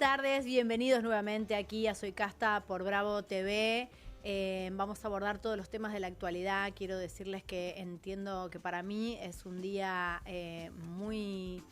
tardes, bienvenidos nuevamente aquí a Soy Casta por Bravo TV. Vamos a abordar todos los temas de la actualidad. Quiero decirles que entiendo que para mí es un día muy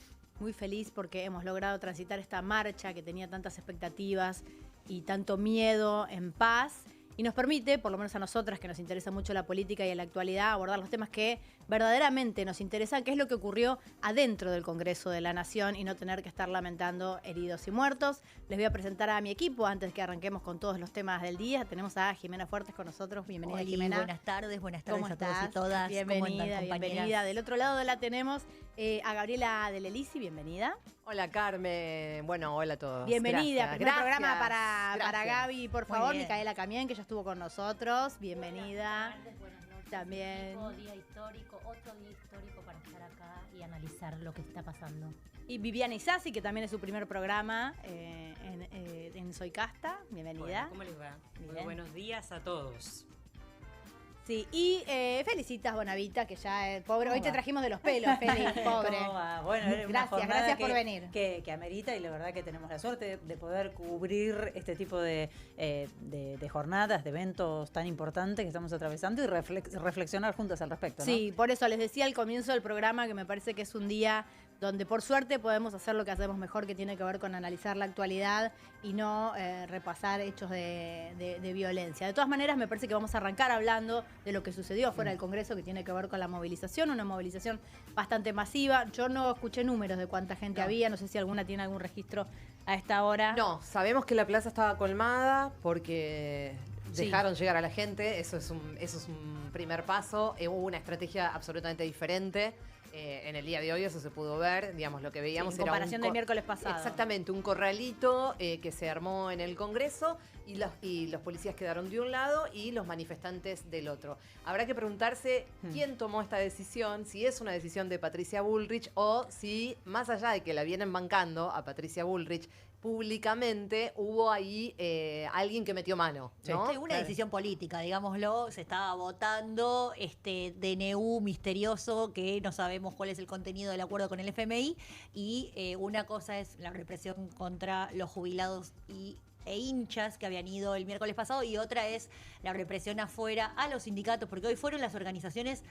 feliz porque hemos logrado transitar esta marcha que tenía tantas expectativas y tanto miedo en paz. Y nos permite, por lo menos a nosotras que nos interesa mucho la política y la actualidad, abordar los temas que verdaderamente nos interesan, que es lo que ocurrió adentro del Congreso de la Nación y no tener que estar lamentando heridos y muertos. Les voy a presentar a mi equipo antes que arranquemos con todos los temas del día. Tenemos a Jimena Fuertes con nosotros. Bienvenida, Oli, Jimena. buenas tardes ¿Cómo a todos estás? y todas. Bienvenida, bienvenida. Del otro lado la tenemos a Gabriela de Lelisi, bienvenida. Hola Carmen, bueno, hola a todos. Bienvenida, primer programa Gracias. para Gaby, por favor. bien. Micaela Camián, que ya estuvo con nosotros, bienvenida. Buenas noches. También. Otro día histórico para estar acá y analizar lo que está pasando. Y Viviana Isasi, que también es su primer programa en Soy Casta, bienvenida. Bueno, ¿cómo les va? Bien. Muy buenos días a todos. Sí, y Felicitas Bonavita, que ya, pobre, hoy te trajimos de los pelos, Feli, pobre. ¿Cómo va? Bueno, es una jornada gracias por venir. Que amerita, y la verdad que tenemos la suerte de poder cubrir este tipo de jornadas, de eventos tan importantes que estamos atravesando y reflexionar juntas al respecto, ¿no? Sí, por eso les decía al comienzo del programa que me parece que es un día donde por suerte podemos hacer lo que hacemos mejor, que tiene que ver con analizar la actualidad y no repasar hechos de violencia. De todas maneras, me parece que vamos a arrancar hablando de lo que sucedió fuera del Congreso, que tiene que ver con la movilización, una movilización bastante masiva. Yo no escuché números de cuánta gente había, no sé si alguna tiene algún registro a esta hora. No, sabemos que la plaza estaba colmada porque dejaron llegar a la gente, eso es un primer paso. Hubo una estrategia absolutamente diferente. En el día de hoy eso se pudo ver, digamos, lo que veíamos en era comparación del miércoles pasado. Exactamente, un corralito que se armó en el Congreso y los policías quedaron de un lado y los manifestantes del otro. Habrá que preguntarse quién tomó esta decisión, si es una decisión de Patricia Bullrich o si, más allá de que la vienen bancando a Patricia Bullrich públicamente, hubo ahí alguien que metió mano, ¿no? Sí, una decisión política, digámoslo. Se estaba votando este DNU misterioso que no sabemos cuál es el contenido del acuerdo con el FMI, y una cosa es la represión contra los jubilados e hinchas que habían ido el miércoles pasado, y otra es la represión afuera a los sindicatos, porque hoy fueron las organizaciones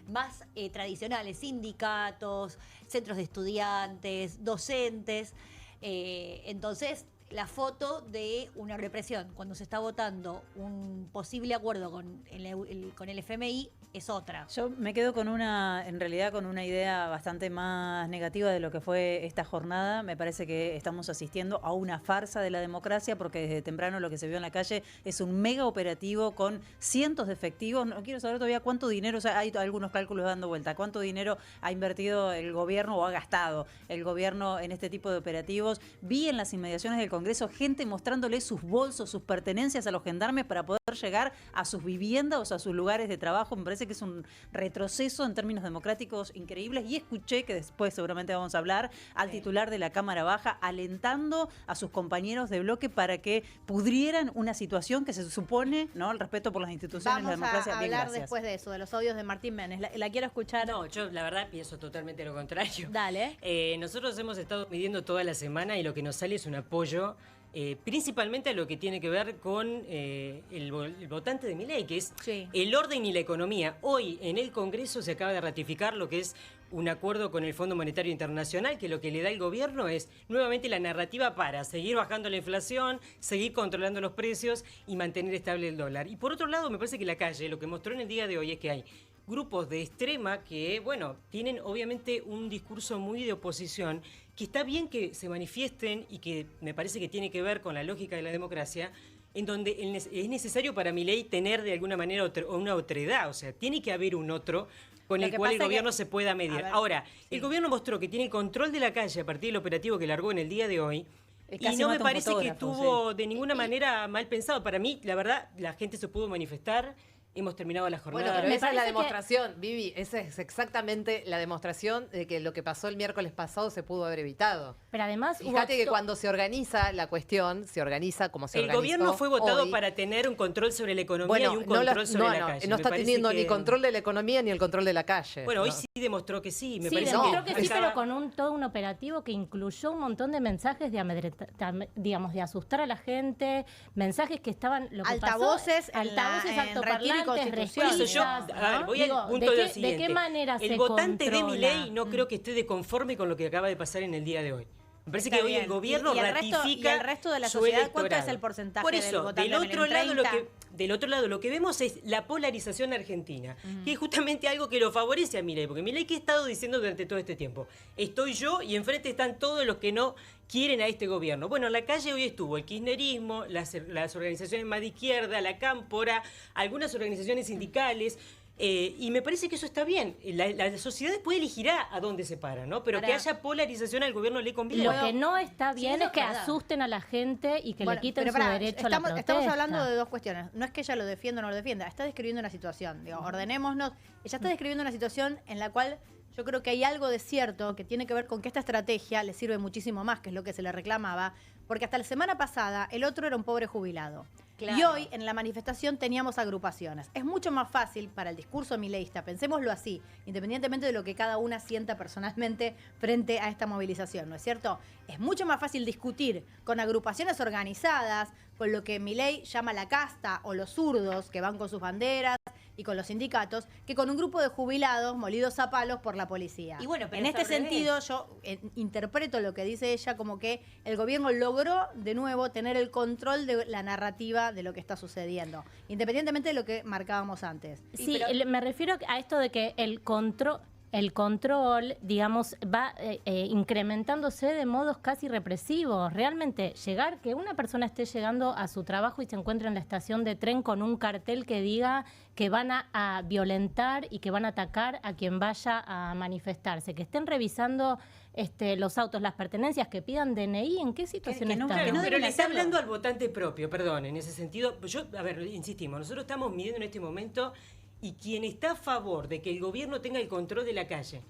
más tradicionales, sindicatos, centros de estudiantes, docentes. Entonces, la foto de una represión cuando se está votando un posible acuerdo con el FMI es otra. Yo me quedo en realidad con una idea bastante más negativa de lo que fue esta jornada. Me parece que estamos asistiendo a una farsa de la democracia, porque desde temprano lo que se vio en la calle es un mega operativo con cientos de efectivos. No quiero saber todavía cuánto dinero, o sea, hay algunos cálculos dando vuelta, cuánto dinero ha invertido el gobierno o ha gastado el gobierno en este tipo de operativos. Vi en las inmediaciones del Congreso gente mostrándole sus bolsos, sus pertenencias a los gendarmes para poder llegar a sus viviendas o a sus lugares de trabajo. Me parece que es un retroceso en términos democráticos increíbles, y escuché, que después seguramente vamos a hablar, al titular de la Cámara Baja alentando a sus compañeros de bloque para que pudrieran una situación que se supone, ¿no?, el respeto por las instituciones, la democracia. Vamos a hablar después de eso, de los audios de Martín Menes. La quiero escuchar. No, yo la verdad pienso totalmente lo contrario. Dale. Nosotros hemos estado midiendo toda la semana y lo que nos sale es un apoyo principalmente a lo que tiene que ver con el votante de Milei, que es el orden y la economía. Hoy en el Congreso se acaba de ratificar lo que es un acuerdo con el Fondo Monetario Internacional, que lo que le da el gobierno es nuevamente la narrativa para seguir bajando la inflación, seguir controlando los precios y mantener estable el dólar. Y por otro lado, me parece que la calle lo que mostró en el día de hoy es que hay grupos de extrema que, bueno, tienen obviamente un discurso muy de oposición, que está bien que se manifiesten y que me parece que tiene que ver con la lógica de la democracia, en donde es necesario para Milei tener de alguna manera una otredad, o sea, tiene que haber un otro con el cual el gobierno se pueda medir. Ahora, el gobierno mostró que tiene control de la calle a partir del operativo que largó en el día de hoy, y no me parece que estuvo de ninguna manera mal pensado. Para mí, la verdad, la gente se pudo manifestar. hemos terminado la jornada. Bueno, pero Me esa es la parece que- demostración, Vivi, esa es exactamente la demostración de que lo que pasó el miércoles pasado se pudo haber evitado. Pero además hubo Fíjate que to- cuando se organiza la cuestión, se organiza como se El organizó gobierno fue votado hoy. para tener un control sobre la economía Bueno, y un no, control sobre la calle. no Me está parece teniendo que- ni control de la economía ni el control de la calle. Bueno, hoy ¿no? sí demostró que sí. Me Sí, parece demostró que sí, faltaba- pero con todo un operativo que incluyó un montón de mensajes de digamos, de asustar a la gente, mensajes que estaban lo que Altavoces pasó, en la- altavoces, en Retiro y altoparlantes, Constitución. Por eso yo, requisas, a ver, ¿no? voy al Digo, punto ¿de lo qué, siguiente. ¿de qué manera El se votante de controla? Milei no creo que esté de conforme con lo que acaba de pasar en el día de hoy. Me parece Está que hoy bien. el gobierno y el resto, ratifica y el resto de la su sociedad, ¿cuánto electorado. es el porcentaje Por del eso, votante del otro en lado 30? del otro lado lo que vemos es la polarización argentina, que es justamente algo que lo favorece a Milei, porque Milei, ¿qué ha estado diciendo durante todo este tiempo? Estoy yo y enfrente están todos los que no quieren a este gobierno. Bueno, en la calle hoy estuvo el kirchnerismo, las organizaciones más de izquierda, la Cámpora, algunas organizaciones sindicales. Y me parece que eso está bien. La sociedad después elegirá a dónde se para, ¿no? Pero Ahora, que haya polarización al gobierno le conviene. Lo que no está bien eso es que es verdad. asusten a la gente y que Bueno, le quiten pero su pará, derecho a la protesta. estamos hablando de dos cuestiones. No es que ella lo defienda o no lo defienda, está describiendo una situación. Digo, ordenémonos. Ella está describiendo una situación en la cual yo creo que hay algo de cierto que tiene que ver con que esta estrategia le sirve muchísimo más, que es lo que se le reclamaba, porque hasta la semana pasada el otro era un pobre jubilado. Claro. Y hoy en la manifestación teníamos agrupaciones. Es mucho más fácil para el discurso mileísta, pensémoslo así, independientemente de lo que cada una sienta personalmente frente a esta movilización, ¿no es cierto? Es mucho más fácil discutir con agrupaciones organizadas, con lo que Milei llama la casta o los zurdos que van con sus banderas y con los sindicatos, que con un grupo de jubilados molidos a palos por la policía. Y bueno, pero en es este al revés. sentido yo interpreto lo que dice ella como que el gobierno logró de nuevo tener el control de la narrativa de lo que está sucediendo, independientemente de lo que marcábamos antes. Sí, me refiero a esto de que el control, digamos, va incrementándose de modos casi represivos. Realmente que una persona esté llegando a su trabajo y se encuentre en la estación de tren con un cartel que diga que van a violentar y que van a atacar a quien vaya a manifestarse, que estén revisando los autos, las pertenencias, que pidan DNI, ¿en qué situación que no- estamos? que no pero deben le está hacerlo. hablando al votante propio, perdón, en ese sentido. A ver, insistimos, nosotros estamos midiendo en este momento y quien está a favor de que el gobierno tenga el control de la calle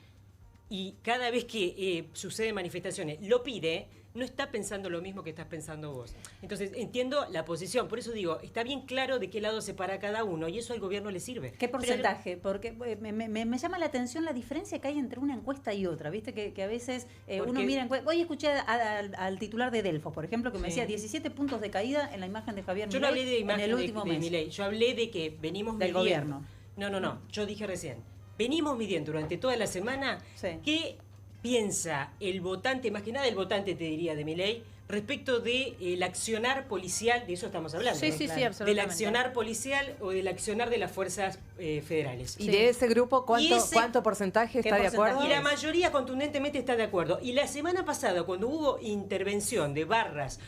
y cada vez que suceden manifestaciones lo pide, no está pensando lo mismo que estás pensando vos. Entonces, entiendo la posición, por eso digo, está bien claro de qué lado se para cada uno y eso al gobierno le sirve. ¿Qué porcentaje? Porque me llama la atención la diferencia que hay entre una encuesta y otra. Viste que a veces uno Porque- mira encuestas. Hoy escuché al titular de Delfos, por ejemplo, que me Sí. decía 17 puntos de caída en la imagen de Javier Yo no Milei hablé de imagen en el último de mes. Milei, yo hablé de que venimos Del midiendo. gobierno. No, yo dije recién, venimos midiendo durante toda la semana Sí. qué piensa el votante, más que nada el votante te diría de Milei, respecto del accionar policial, de eso estamos hablando. Sí, ¿no? sí, sí, Claro. absolutamente. Del accionar policial o del accionar de las fuerzas federales. Y de ese grupo, Y ese- ¿cuánto porcentaje ¿Qué está de porcentaje? acuerdo? Y la mayoría contundentemente está de acuerdo. Y la semana pasada, cuando hubo intervención de barras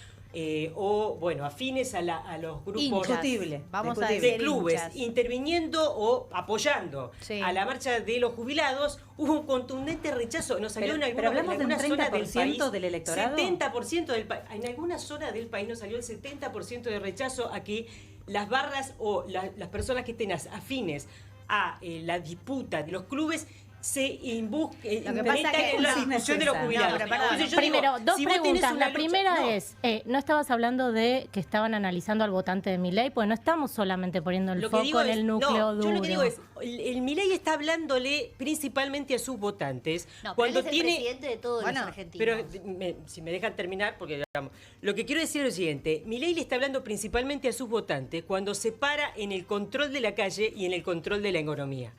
afines a los grupos Hinchas. Discutible. Vamos a discutible. de decir clubes hinchas. interviniendo o apoyando Sí. a la marcha de los jubilados, hubo un contundente rechazo. Nos salió Pero- en pero algunas, hablamos de un zonas del 30% país, del electorado. 70% del país. En algunas zonas del país nos salió el 70% de rechazo a que las barras o las personas que estén afines a la disputa de los clubes se Lo que pasa metan que en la no es discusión de los necesario. jubilados. No, pero perdón. Entonces yo Primero, digo, dos si vos tenés preguntas. una La lucha- primera no, es, no estabas hablando de que estaban analizando al votante de Milei, pues no estamos solamente poniendo el Lo que foco digo en es- el núcleo no, duro. yo lo que digo es, el Milei está hablándole principalmente a sus votantes No, pero cuando él es el tiene... presidente de todos Bueno, los argentinos. Pero si me dejan terminar, porque digamos, lo que quiero decir es lo siguiente, Milei le está hablando principalmente a sus votantes cuando se para en el control de la calle y en el control de la economía.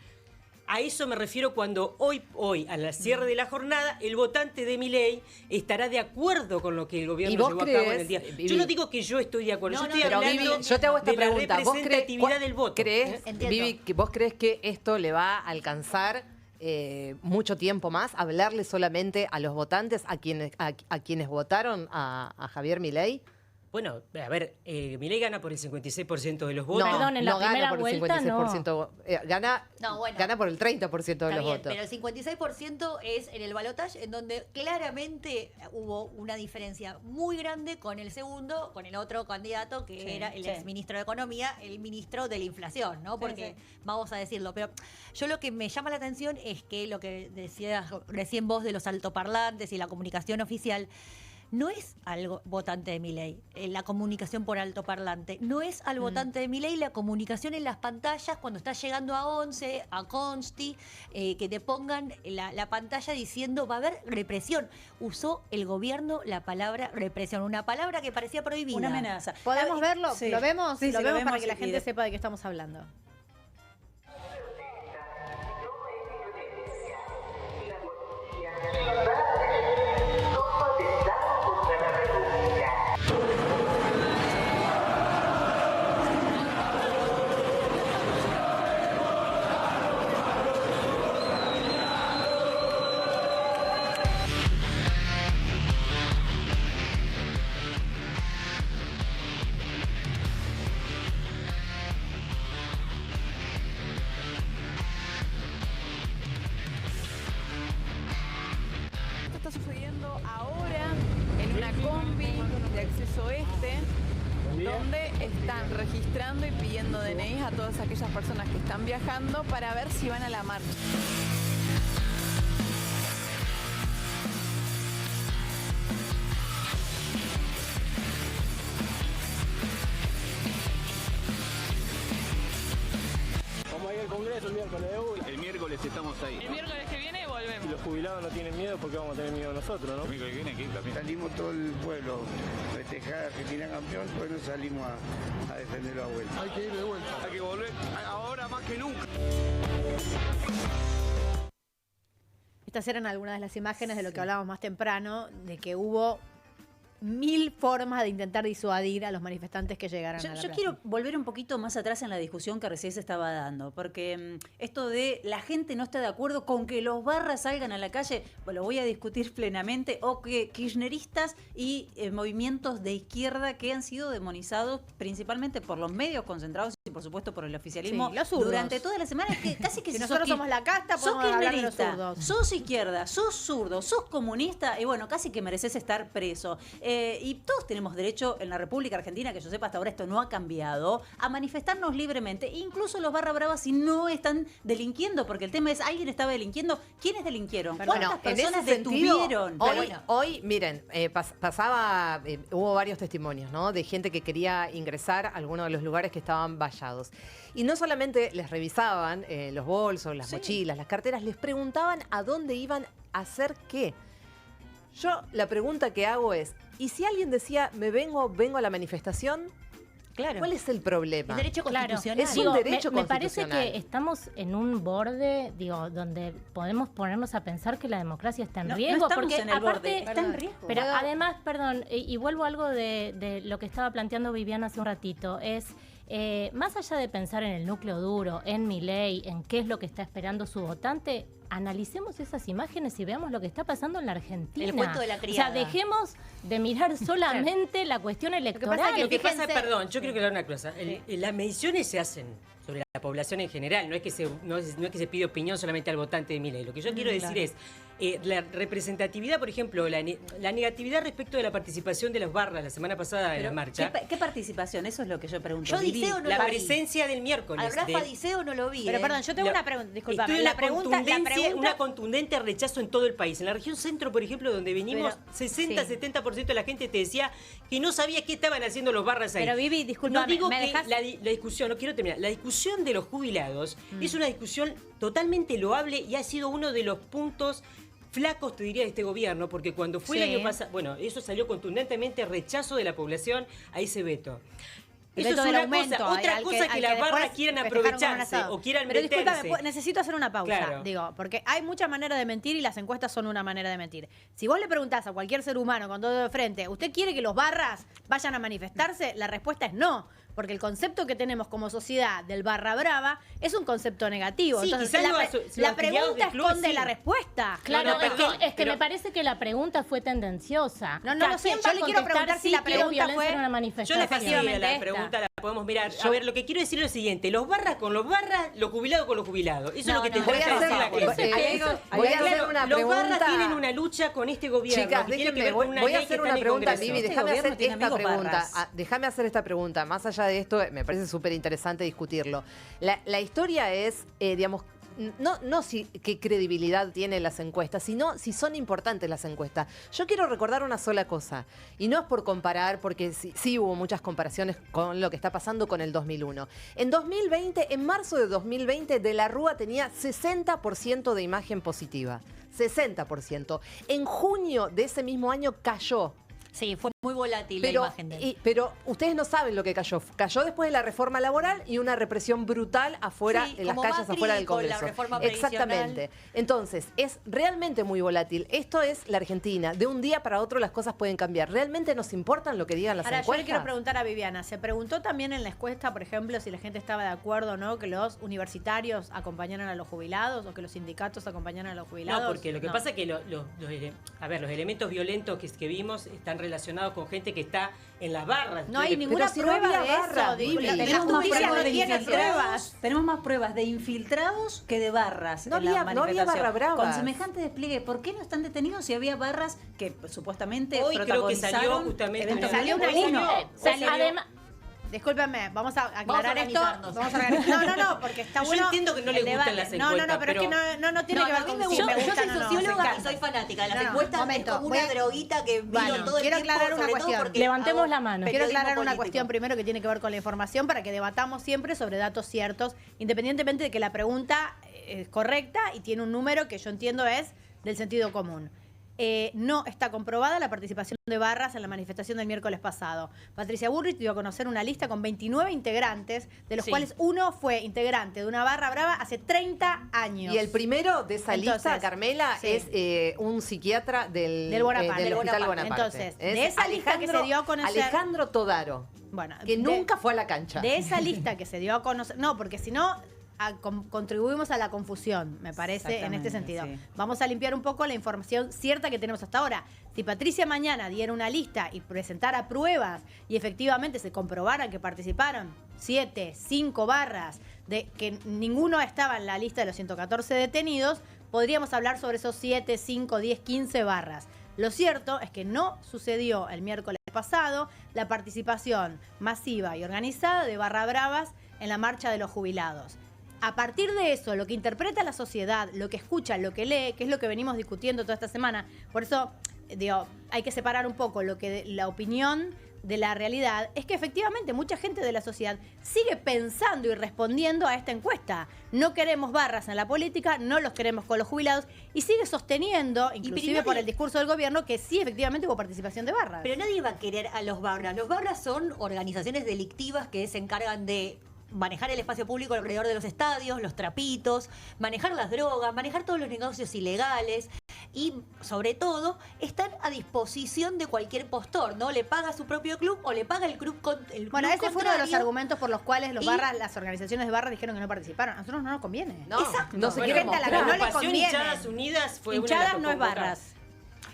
A eso me refiero cuando hoy, a la cierre de la jornada, el votante de Milei estará de acuerdo con lo que el ¿Y gobierno vos llevó a cabo en crees, el día. Vivi? Yo no digo que yo estoy de acuerdo, No, yo no, estoy Pero hablando Vivi, yo te hago esta de pregunta. la ¿Vos crees, representatividad del voto. crees, Entiendo. Vivi, que vos crees que esto le va a alcanzar mucho tiempo más? ¿Hablarle solamente a los votantes, a quienes votaron a Javier Milei? Bueno, a ver, Milei gana por el 56% de los votos. Perdón, en la gana primera por el vuelta, 56%. Gana, No, bueno. gana por el 30% de Está los bien, votos. pero el 56% es en el balotaje, en donde claramente hubo una diferencia muy grande con el segundo, con el otro candidato, que era el exministro de Economía, el ministro de la inflación, ¿no? Porque vamos a decirlo. Pero yo lo que me llama la atención es que lo que decías recién vos de los altoparlantes y la comunicación oficial, no es al votante de Milei, la comunicación por altoparlante. No es al votante de Milei la comunicación en las pantallas cuando está llegando a 11, a Consti, que te pongan la pantalla diciendo va a haber represión. Usó el gobierno la palabra represión, una palabra que parecía prohibida. Una amenaza. ¿Podemos verlo? Sí. ¿Lo vemos? Sí, lo sí, vemos para que la y gente sepa de qué estamos hablando. Esto está sucediendo ahora en una combi de acceso este, donde están registrando y pidiendo DNIs a todas aquellas personas que están viajando para ver si van a la marcha. Vamos a ir al Congreso el miércoles de una. El miércoles estamos ahí. El miércoles que viene volvemos. Si los jubilados no tienen miedo, ¿por qué vamos a tener miedo nosotros, no? El miércoles que viene aquí también. Salimos todo el pueblo a festejar a Argentina campeón, pues nos salimos a defenderlo a vuelta. Hay que ir de vuelta. Hay que volver ahora más que nunca. Estas eran algunas de las imágenes de lo que hablábamos más temprano, de que hubo 1000 formas de intentar disuadir a los manifestantes que llegaran a la Yo plaza. quiero volver un poquito más atrás en la discusión que recién se estaba dando, porque esto de la gente no está de acuerdo con que los barras salgan a la calle, pues lo voy a discutir plenamente, o que kirchneristas y movimientos de izquierda que han sido demonizados principalmente por los medios concentrados y por supuesto por el oficialismo Sí, los zurdos. durante toda la semana, que casi que Si sos nosotros somos la casta, sos podemos hablar de los kirchnerista, zurdos. sos izquierda, sos zurdo, sos comunista y bueno, casi que mereces estar preso. Y todos tenemos derecho en la República Argentina, que yo sepa hasta ahora esto no ha cambiado, a manifestarnos libremente. Incluso los barra bravas si no están delinquiendo, porque el tema es, ¿alguien estaba delinquiendo? ¿Quiénes delinquieron? ¿Cuántas personas detuvieron? Hoy, miren, pasaba, hubo varios testimonios, ¿no? De gente que quería ingresar a algunos de los lugares que estaban vallados. Y no solamente les revisaban los bolsos, las mochilas, las carteras, les preguntaban a dónde iban a hacer qué. Yo la pregunta que hago es, ¿y si alguien decía, vengo a la manifestación? Claro. ¿Cuál es el problema? El derecho Claro, constitucional. Es un derecho me parece constitucional. que estamos en un borde, donde podemos ponernos a pensar que la democracia está en No, riesgo. no estamos porque en el aparte, borde, está en riesgo. Pero además, perdón, y vuelvo a algo de lo que estaba planteando Viviana hace un ratito, es más allá de pensar en el núcleo duro, en Milei, en qué es lo que está esperando su votante, analicemos esas imágenes y veamos lo que está pasando en la Argentina. El cuento de la criada. O sea, dejemos de mirar solamente la cuestión electoral. Lo que pasa, fíjense- perdón, yo quiero aclarar una cosa. Las mediciones se hacen sobre la población en general, no es que se pide opinión solamente al votante de Milei. Lo que yo quiero decir es, la representatividad, por ejemplo, la negatividad respecto de la participación de los barras la semana pasada en la marcha. ¿Qué participación? Eso es lo que yo pregunto. Yo Vivi. Diceo no La lo vi. presencia del miércoles. Al Rafa de- Diceo no lo vi. Pero perdón, yo tengo La- una pregunta, disculpame. Estoy en La pregunta, una contundente rechazo en todo el país. En la región centro, por ejemplo, donde venimos, Pero, 60-70% de la gente te decía que no sabía qué estaban haciendo los barras ahí. Pero, Vivi, discúlpame, no digo ¿me que dejás? la discusión, no quiero terminar, la discusión de los jubilados es una discusión totalmente loable y ha sido uno de los puntos flacos, te diría, de este gobierno, porque cuando fue el Sí. año pasado, bueno, eso salió contundentemente rechazo de la población a ese veto. El Eso veto es del una aumento, cosa. Otra al cosa que al las barras después quieran festejaron con un aprovecharse asado. o quieran Pero meterse. discúlpame, necesito hacer una pausa, Claro. digo, porque hay muchas maneras de mentir y las encuestas son una manera de mentir. Si vos le preguntás a cualquier ser humano con todo de frente, ¿usted quiere que los barras vayan a manifestarse? La respuesta es no. porque el concepto que tenemos como sociedad del barra brava es un concepto negativo. Sí, entonces la pregunta esconde la respuesta. Claro, No, perdón, es que pero- me parece que la pregunta fue tendenciosa. No lo sé. ¿Quién Yo va a le quiero contestar preguntar si sí, la quiero pregunta violencia fue- en una Yo manifestación? la facilidad, Efectivamente la esta. pregunta la podemos mirar. A ver, lo que quiero decir es lo siguiente: los barras con los barras, los jubilados con los jubilados. Eso es lo que no, tendrá Voy que a decir la hacer, clase. voy a hacer Claro, una los pregunta. barras tienen una lucha con este gobierno. Chicas, que tiene que déjenme, ver con una voy a ley que hacer está una en el pregunta, Congreso. Vivi, Este déjame gobierno hacer tiene esta amigos pregunta. barras. Déjame hacer esta pregunta. Más allá de esto, me parece súper interesante discutirlo. La historia es, digamos, no si qué credibilidad tienen las encuestas, sino si son importantes las encuestas. Yo quiero recordar una sola cosa, y no es por comparar, porque sí hubo muchas comparaciones con lo que está pasando con el 2001. En 2020, en marzo de 2020, De la Rúa tenía 60% de imagen positiva. 60%. En junio de ese mismo año cayó. Sí, fue muy volátil la Pero, imagen de él. pero ustedes no saben lo que cayó. Cayó después de la reforma laboral y una represión brutal afuera, Sí, en las como calles Macri afuera del con la Congreso. reforma previsional. Exactamente. Entonces, es realmente muy volátil. Esto es la Argentina. De un día para otro las cosas pueden cambiar. ¿Realmente nos importan lo que digan las Ahora, yo encuestas? le quiero preguntar a Viviana, ¿se preguntó también en la encuesta, por ejemplo, si la gente estaba de acuerdo o no que los universitarios acompañaran a los jubilados o que los sindicatos acompañaran a los jubilados? No, porque lo que No. pasa es que los elementos violentos que vimos están relacionados con gente que está en las barras. No hay Pero ninguna si no prueba había de barra, eso. Vivi. La Tenemos más justicia pruebas no de tiene infiltrados. pruebas. Tenemos más pruebas de infiltrados que de barras No en la había- no había manifestación. barra bravas. Con semejante despliegue, ¿por qué no están detenidos si había barras que supuestamente Hoy creo que salió protagonizaron justamente eventos una- Salió una violentos? línea. Además, Discúlpenme, vamos a aclarar esto. organizarnos. Vamos a organizar. No, porque está Yo bueno. entiendo que no el les gustan debate. las No, encuestas, pero es que no tiene No, que a ver mí con me si gusta. me Yo gustan soy o no. socióloga Me y soy encanta. fanática de las No, no, encuestas. momento, es como voy una a- droguita que vino Bueno, todo el quiero tiempo, aclarar una sobre todo cuestión. porque Levantemos hago la mano. Quiero periodismo aclarar una político. cuestión primero que tiene que ver con la información para que debatamos siempre sobre datos ciertos, independientemente de que la pregunta es correcta y tiene un número que yo entiendo es del sentido común. No está comprobada la participación de barras en la manifestación del miércoles pasado. Patricia Bullrich dio a conocer una lista con 29 integrantes, de los Sí. cuales uno fue integrante de una barra brava hace 30 años. Y el primero de esa lista, Entonces, Carmela, sí. es un psiquiatra del Bonaparte. del Hospital Bonaparte. Bonaparte. Entonces, Es de esa lista que se dio a conocer- Alejandro Todaro, Bueno, que de- nunca fue a la cancha. De esa lista que se dio a conocer. No, porque si no, contribuimos a la confusión, me parece, en este Exactamente, sentido. sí. Vamos a limpiar un poco la información cierta que tenemos hasta ahora. Si Patricia mañana diera una lista y presentara pruebas y efectivamente se comprobara que participaron 5 barras, de que ninguno estaba en la lista de los 114 detenidos, podríamos hablar sobre esos 7, 5, 10, 15 barras. Lo cierto es que no sucedió el miércoles pasado la participación masiva y organizada de barra bravas en la marcha de los jubilados. A partir de eso, lo que interpreta la sociedad, lo que escucha, lo que lee, que es lo que venimos discutiendo toda esta semana, por eso digo, hay que separar un poco lo que la opinión de la realidad, es que efectivamente mucha gente de la sociedad sigue pensando y respondiendo a esta encuesta. No queremos barras en la política, no los queremos con los jubilados, y sigue sosteniendo, inclusive nadie- por el discurso del gobierno, que sí efectivamente hubo participación de barras. Pero nadie va a querer a los barras. Los barras son organizaciones delictivas que se encargan de manejar el espacio público alrededor de los estadios, los trapitos, manejar las drogas, manejar todos los negocios ilegales y, sobre todo, están a disposición de cualquier postor, ¿no? Le paga su propio club o le paga el club el Bueno, club ese fue uno de los contrario. argumentos por los cuales los Y- barras, las organizaciones de barras dijeron que no participaron. A nosotros no nos conviene. No, Exacto. no se Bueno, quiere gente a la mostrar. que no le Agrupación conviene. Hinchadas Unidas fue una de Hinchadas las no es convocadas. barras.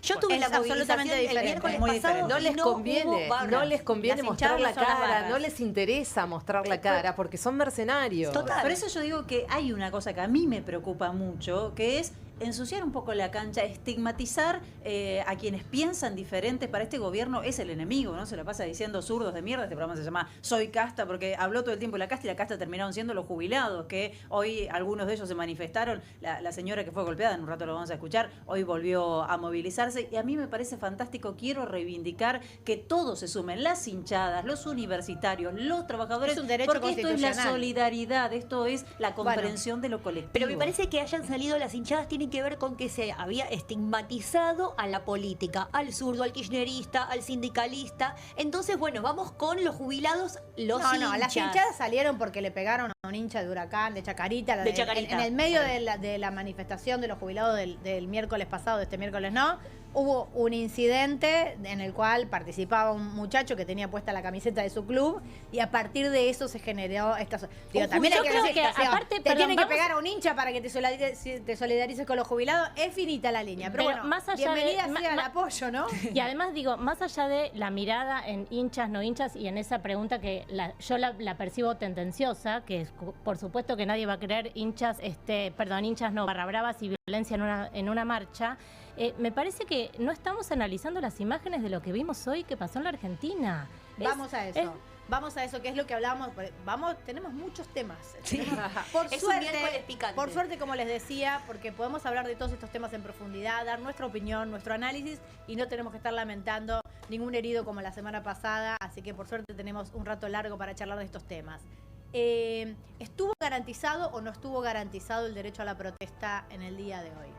Yo tuve Es la absolutamente movilización el diferente. miércoles Es muy pasado diferente. No y les no hubo conviene, barras. no les conviene Las mostrar hinchadas la no son las cara, barras. no les interesa mostrar la cara porque son mercenarios. Total. Por eso yo digo que hay una cosa que a mí me preocupa mucho, que es ensuciar un poco la cancha, estigmatizar a quienes piensan diferentes. Para este gobierno es el enemigo, ¿no? Se lo pasa diciendo zurdos de mierda. Este programa se llama Soy Casta, porque habló todo el tiempo de la casta y la casta terminaron siendo los jubilados, que hoy algunos de ellos se manifestaron. La señora que fue golpeada, en un rato lo vamos a escuchar, hoy volvió a movilizarse. Y a mí me parece fantástico, quiero reivindicar que todos se sumen, las hinchadas, los universitarios, los trabajadores, Es un derecho porque esto es la constitucional. solidaridad, esto es la comprensión de lo colectivo. Pero me parece que hayan salido las hinchadas tiene que ver con que se había estigmatizado a la política, al zurdo, al kirchnerista, al sindicalista. Entonces, bueno, vamos con los jubilados, los No, hinchas. no, las hinchadas salieron porque le pegaron a un hincha de Huracán, de Chacarita. De Chacarita. En el medio de la manifestación de los jubilados del miércoles pasado, de este miércoles no, Hubo un incidente en el cual participaba un muchacho que tenía puesta la camiseta de su club y a partir de eso se generó esta... Digo, también hay que decir que aparte, te tienen que pegar a un hincha para que te solidarices con los jubilados. Es finita la línea, pero bueno, más allá bienvenida sea el apoyo, ¿no? Y además digo, más allá de la mirada en hinchas, no hinchas y en esa pregunta que yo la percibo tendenciosa, que es, por supuesto que nadie va a querer hinchas no, barra bravas y violencia en una marcha. Me parece que no estamos analizando las imágenes de lo que vimos hoy que pasó en la Argentina. Vamos a eso. Vamos a eso, que es lo que hablábamos. Tenemos muchos temas. Sí. Por suerte, como les decía, porque podemos hablar de todos estos temas en profundidad, dar nuestra opinión, nuestro análisis, y no tenemos que estar lamentando ningún herido como la semana pasada, así que por suerte tenemos un rato largo para charlar de estos temas. ¿Estuvo garantizado o no estuvo garantizado el derecho a la protesta en el día de hoy?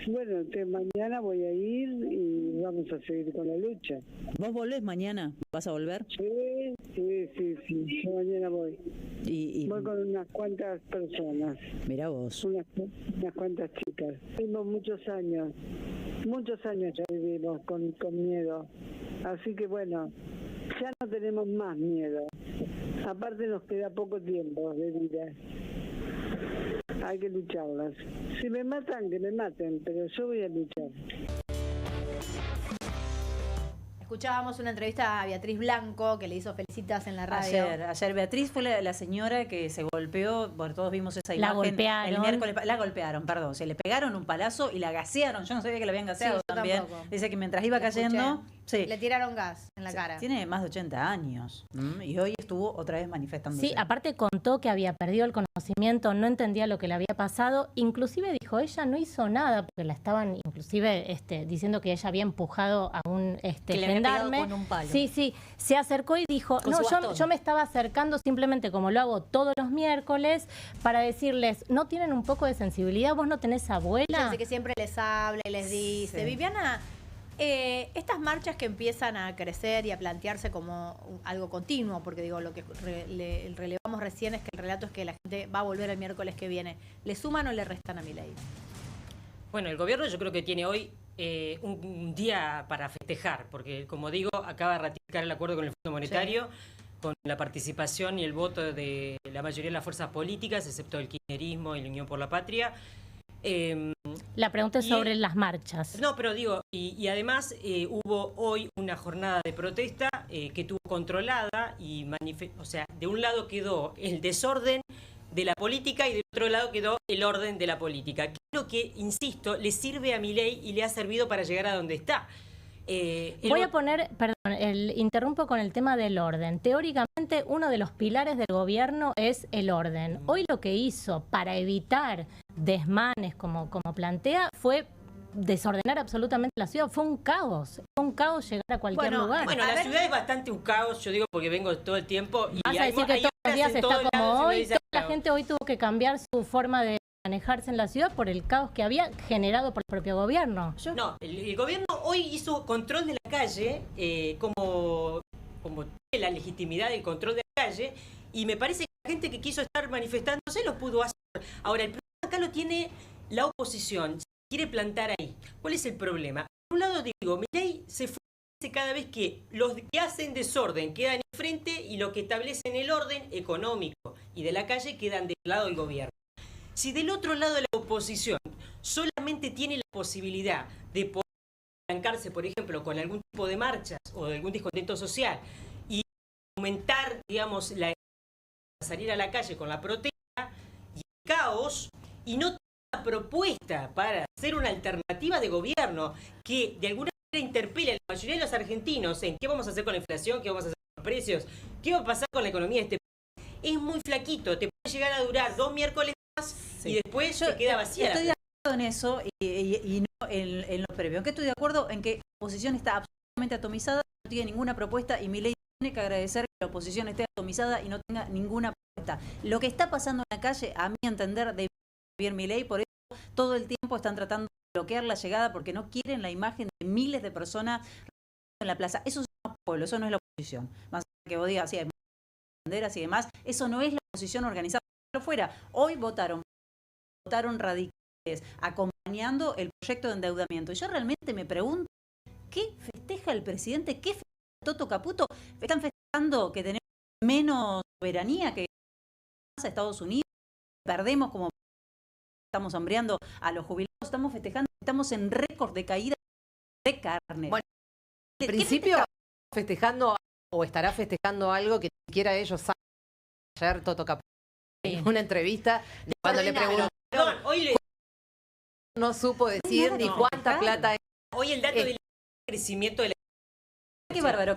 Bueno, mañana voy a ir y vamos a seguir con la lucha. ¿Vos volvés mañana? ¿Vas a volver? Sí. Yo mañana voy. Voy con unas cuantas personas. Mirá vos. Unas cuantas chicas. Vivimos muchos años ya vivimos con miedo. Así que bueno, ya no tenemos más miedo. Aparte nos queda poco tiempo de vida. Hay que lucharlas. Si me matan, que me maten, pero yo voy a luchar. Escuchábamos una entrevista a Beatriz Blanco, que le hizo felicitas en la radio. Ayer Beatriz fue la señora que se golpeó, bueno, todos vimos esa imagen. La golpearon. El miércoles, la golpearon, perdón. Se le pegaron un palazo y la gasearon. Yo no sabía que la habían gaseado también. Tampoco. Dice que mientras iba cayendo... Sí. Le tiraron gas en la cara. Tiene más de 80 años y hoy estuvo otra vez manifestándose. Sí, aparte contó que había perdido el conocimiento, no entendía lo que le había pasado, inclusive dijo, ella no hizo nada, porque la estaban inclusive diciendo que ella había empujado a un gendarme. Con un palo. Sí, se acercó y dijo, no, yo me estaba acercando simplemente como lo hago todos los miércoles para decirles, ¿no tienen un poco de sensibilidad? ¿Vos no tenés abuela? Fíjense que siempre les habla y les dice, Viviana... estas marchas que empiezan a crecer y a plantearse como algo continuo, porque digo, lo que relevamos recién es que el relato es que la gente va a volver el miércoles que viene. ¿Le suman o le restan a Milei? Bueno, el gobierno yo creo que tiene hoy un día para festejar, porque como digo, acaba de ratificar el acuerdo con el Fondo Monetario, con la participación y el voto de la mayoría de las fuerzas políticas, excepto el kirchnerismo y la Unión por la Patria. La pregunta es sobre las marchas. No, pero digo, y además hubo hoy una jornada de protesta que tuvo controlada y o sea, de un lado quedó el desorden de la política y del otro lado quedó el orden de la política. Que es lo que, insisto, le sirve a Milei y le ha servido para llegar a donde está. Voy a poner, perdón, interrumpo con el tema del orden. Teóricamente, uno de los pilares del gobierno es el orden. Hoy lo que hizo para evitar desmanes, como plantea, fue desordenar absolutamente la ciudad. Fue un caos llegar a cualquier lugar. Bueno, la ciudad es bastante un caos, yo digo, porque vengo todo el tiempo. Y vas a decir que todos los días está como hoy. Toda la gente hoy tuvo que cambiar su forma de manejarse en la ciudad por el caos que había generado por el propio gobierno. No, el gobierno hoy hizo control de la calle como tiene la legitimidad del control de la calle, y me parece que la gente que quiso estar manifestándose lo pudo hacer. Ahora, el problema acá lo tiene la oposición, se quiere plantar ahí. ¿Cuál es el problema? Por un lado digo, Milei se fue cada vez que los que hacen desorden quedan enfrente y los que establecen el orden económico y de la calle quedan del lado del gobierno. Si del otro lado de la oposición solamente tiene la posibilidad de poder arrancarse, por ejemplo, con algún tipo de marchas o de algún descontento social y aumentar, digamos, salir a la calle con la protesta y el caos, y no tiene una propuesta para hacer una alternativa de gobierno que de alguna manera interpele a la mayoría de los argentinos en qué vamos a hacer con la inflación, qué vamos a hacer con los precios, qué va a pasar con la economía de este país, es muy flaquito, te puede llegar a durar 2 miércoles y después se queda vacía. Estoy de acuerdo en eso y no en lo previo. Aunque estoy de acuerdo en que la oposición está absolutamente atomizada, no tiene ninguna propuesta, y Milei tiene que agradecer que la oposición esté atomizada y no tenga ninguna propuesta. Lo que está pasando en la calle, a mi entender, debe bien Milei, por eso todo el tiempo están tratando de bloquear la llegada, porque no quieren la imagen de miles de personas en la plaza. Eso es un pueblo, eso no es la oposición. Más allá que vos digas, sí, hay banderas y demás, eso no es la oposición organizada. Fuera. Hoy votaron radicales acompañando el proyecto de endeudamiento. Y yo realmente me pregunto, ¿qué festeja el presidente? ¿Qué festeja Toto Caputo? ¿Están festejando que tenemos menos soberanía que a Estados Unidos? Perdemos como estamos hambriando a los jubilados, estamos festejando, estamos en récord de caída de carne. Bueno, en principio festejando o estará festejando algo que ni siquiera ellos saben. Ayer Toto Caputo en una entrevista cuando le preguntaron, no supo decir ni cuánta plata es. Hoy el dato del crecimiento de la... Qué bárbaro,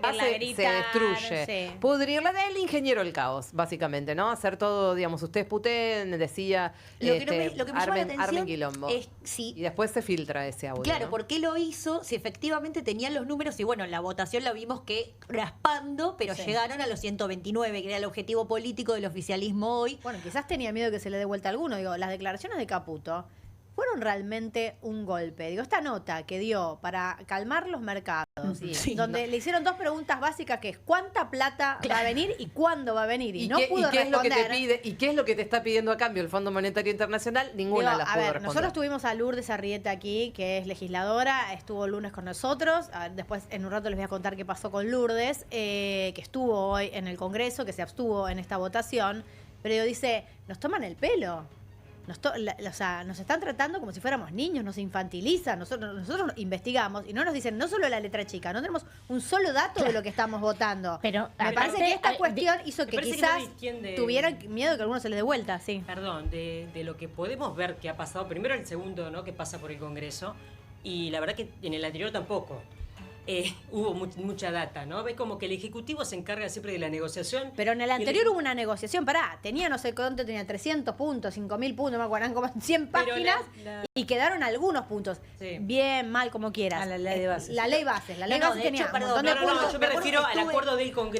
se destruye. Sí. Pudrirla del ingeniero del caos, básicamente, ¿no? Hacer todo, digamos, ustedes puteen, decía, Lo que me llama la atención armen quilombo. es si... Y después se filtra ese audio, Claro, ¿no? ¿por qué lo hizo? Si efectivamente tenían los números y bueno, en la votación la vimos que raspando, pero llegaron a los 129, que era el objetivo político del oficialismo hoy. Bueno, quizás tenía miedo que se le dé vuelta a alguno. Digo, las declaraciones de Caputo fueron realmente un golpe. Digo, esta nota que dio para calmar los mercados, donde le hicieron dos preguntas básicas, que es ¿cuánta plata va a venir y cuándo va a venir? Y no pudo qué es lo que te responder. pide, ¿y qué es lo que te está pidiendo a cambio el Fondo Monetario Internacional? Ninguna Digo, las a pudo ver, responder. nosotros tuvimos a Lourdes Arrieta aquí, que es legisladora, estuvo el lunes con nosotros. Después, en un rato, les voy a contar qué pasó con Lourdes, que estuvo hoy en el Congreso, que se abstuvo en esta votación. Pero digo, dice, nos toman el pelo. O sea, nos están tratando como si fuéramos niños, nos infantilizan. Nosotros investigamos y no nos dicen no solo la letra chica, no tenemos un solo dato de lo que estamos votando. Pero me parece que esta cuestión hizo que parece que quizás no distingue tuvieran miedo de que a alguno se les dé vuelta, sí. Perdón, de lo que podemos ver que ha pasado, primero el segundo, ¿no? Que pasa por el Congreso, y la verdad que en el anterior tampoco. Hubo mucha data, ¿no? Ves como que el Ejecutivo se encarga siempre de la negociación. Pero en el anterior hubo una negociación, tenía no sé cuánto, tenía 300 puntos, 5.000 puntos, no me acuerdo, como 100 páginas y quedaron algunos puntos. Sí. Bien, mal, como quieras. A la ley de bases. La ley bases de tenía hecho, un montón de puntos. yo me refiero al estuve- acuerdo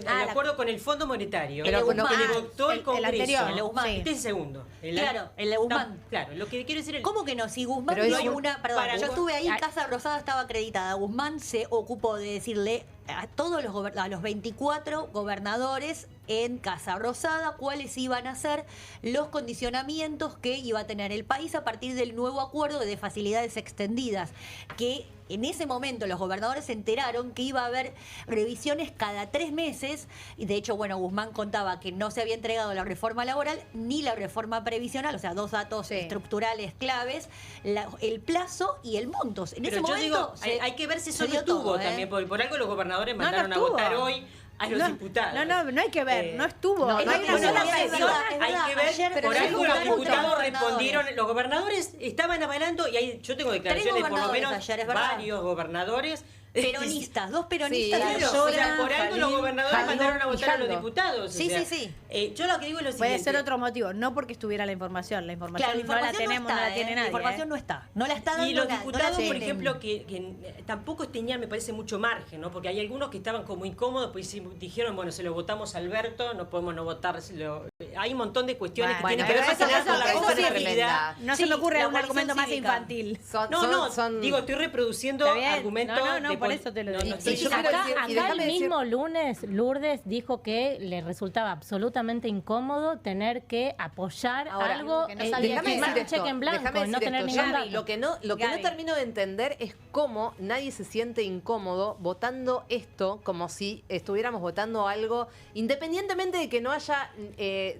al acuerdo con el Fondo Monetario. Pero que no- le votó el el Congreso. anterior, el de Guzmán. sí. Este es el segundo. Claro, el de Guzmán. Claro, lo que quiero decir es... ¿Cómo que no? Si Guzmán Pero dio hay Perdón, yo estuve ahí, Ay. Casa Rosada estaba acreditada. Guzmán se ocupó de decirle a todos a los 24 gobernadores en Casa Rosada cuáles iban a ser los condicionamientos que iba a tener el país a partir del nuevo acuerdo de facilidades extendidas, que en ese momento los gobernadores se enteraron que iba a haber revisiones cada 3 meses, y de hecho, bueno, Guzmán contaba que no se había entregado la reforma laboral ni la reforma previsional, o sea, dos datos estructurales claves, el plazo y el monto. En ese Pero yo momento digo, hay que ver si eso se dio no estuvo todo, también, porque por algo los gobernadores No, mandaron no a estuvo. votar hoy a los diputados. No hay que ver, no estuvo. no, No hay no, una no, sola no, es persona. verdad. Hay que ver, Ayer, por pero algo sí, los muchos diputados gobernadores. respondieron, los gobernadores estaban avalando, y yo tengo declaraciones de por lo gobernadores menos ayer, es verdad. varios gobernadores. Peronistas, dos peronistas. Sí, que Claro, o lloran. sea, por algo los gobernadores Jalín mandaron a y votar a los Jaldo. diputados. Sí, o sea, sí. Yo lo que digo es lo Puede siguiente. ser otro motivo, no porque estuviera la información. La información, Claro, la no la información tenemos, no no está, la tiene nadie. La información no está. No la está dando Y los nadie, no la diputados, por tienen. ejemplo, que tampoco tenían, me parece, mucho margen, ¿no? Porque hay algunos que estaban como incómodos, pues dijeron, bueno, se lo votamos a Alberto, no podemos no votárselo. Hay un montón de cuestiones que tienen que ver pero más allá eso- con la eso sí es complejidad. No se me ocurre la un argumento coalición más cívica. infantil. Digo, estoy reproduciendo Está bien. argumentos. No, por eso te lo digo. estoy- Y yo quiero decir- y Acá déjame el decir- mismo lunes, Lourdes dijo que le resultaba absolutamente incómodo tener que apoyar Ahora, algo que no que sabía Déjame firmar decir un cheque esto, en blanco, déjame no decir tener esto. ningún Gaby, dato. lo que no Gaby. termino de entender es cómo nadie se siente incómodo votando esto como si estuviéramos votando algo, independientemente de que no haya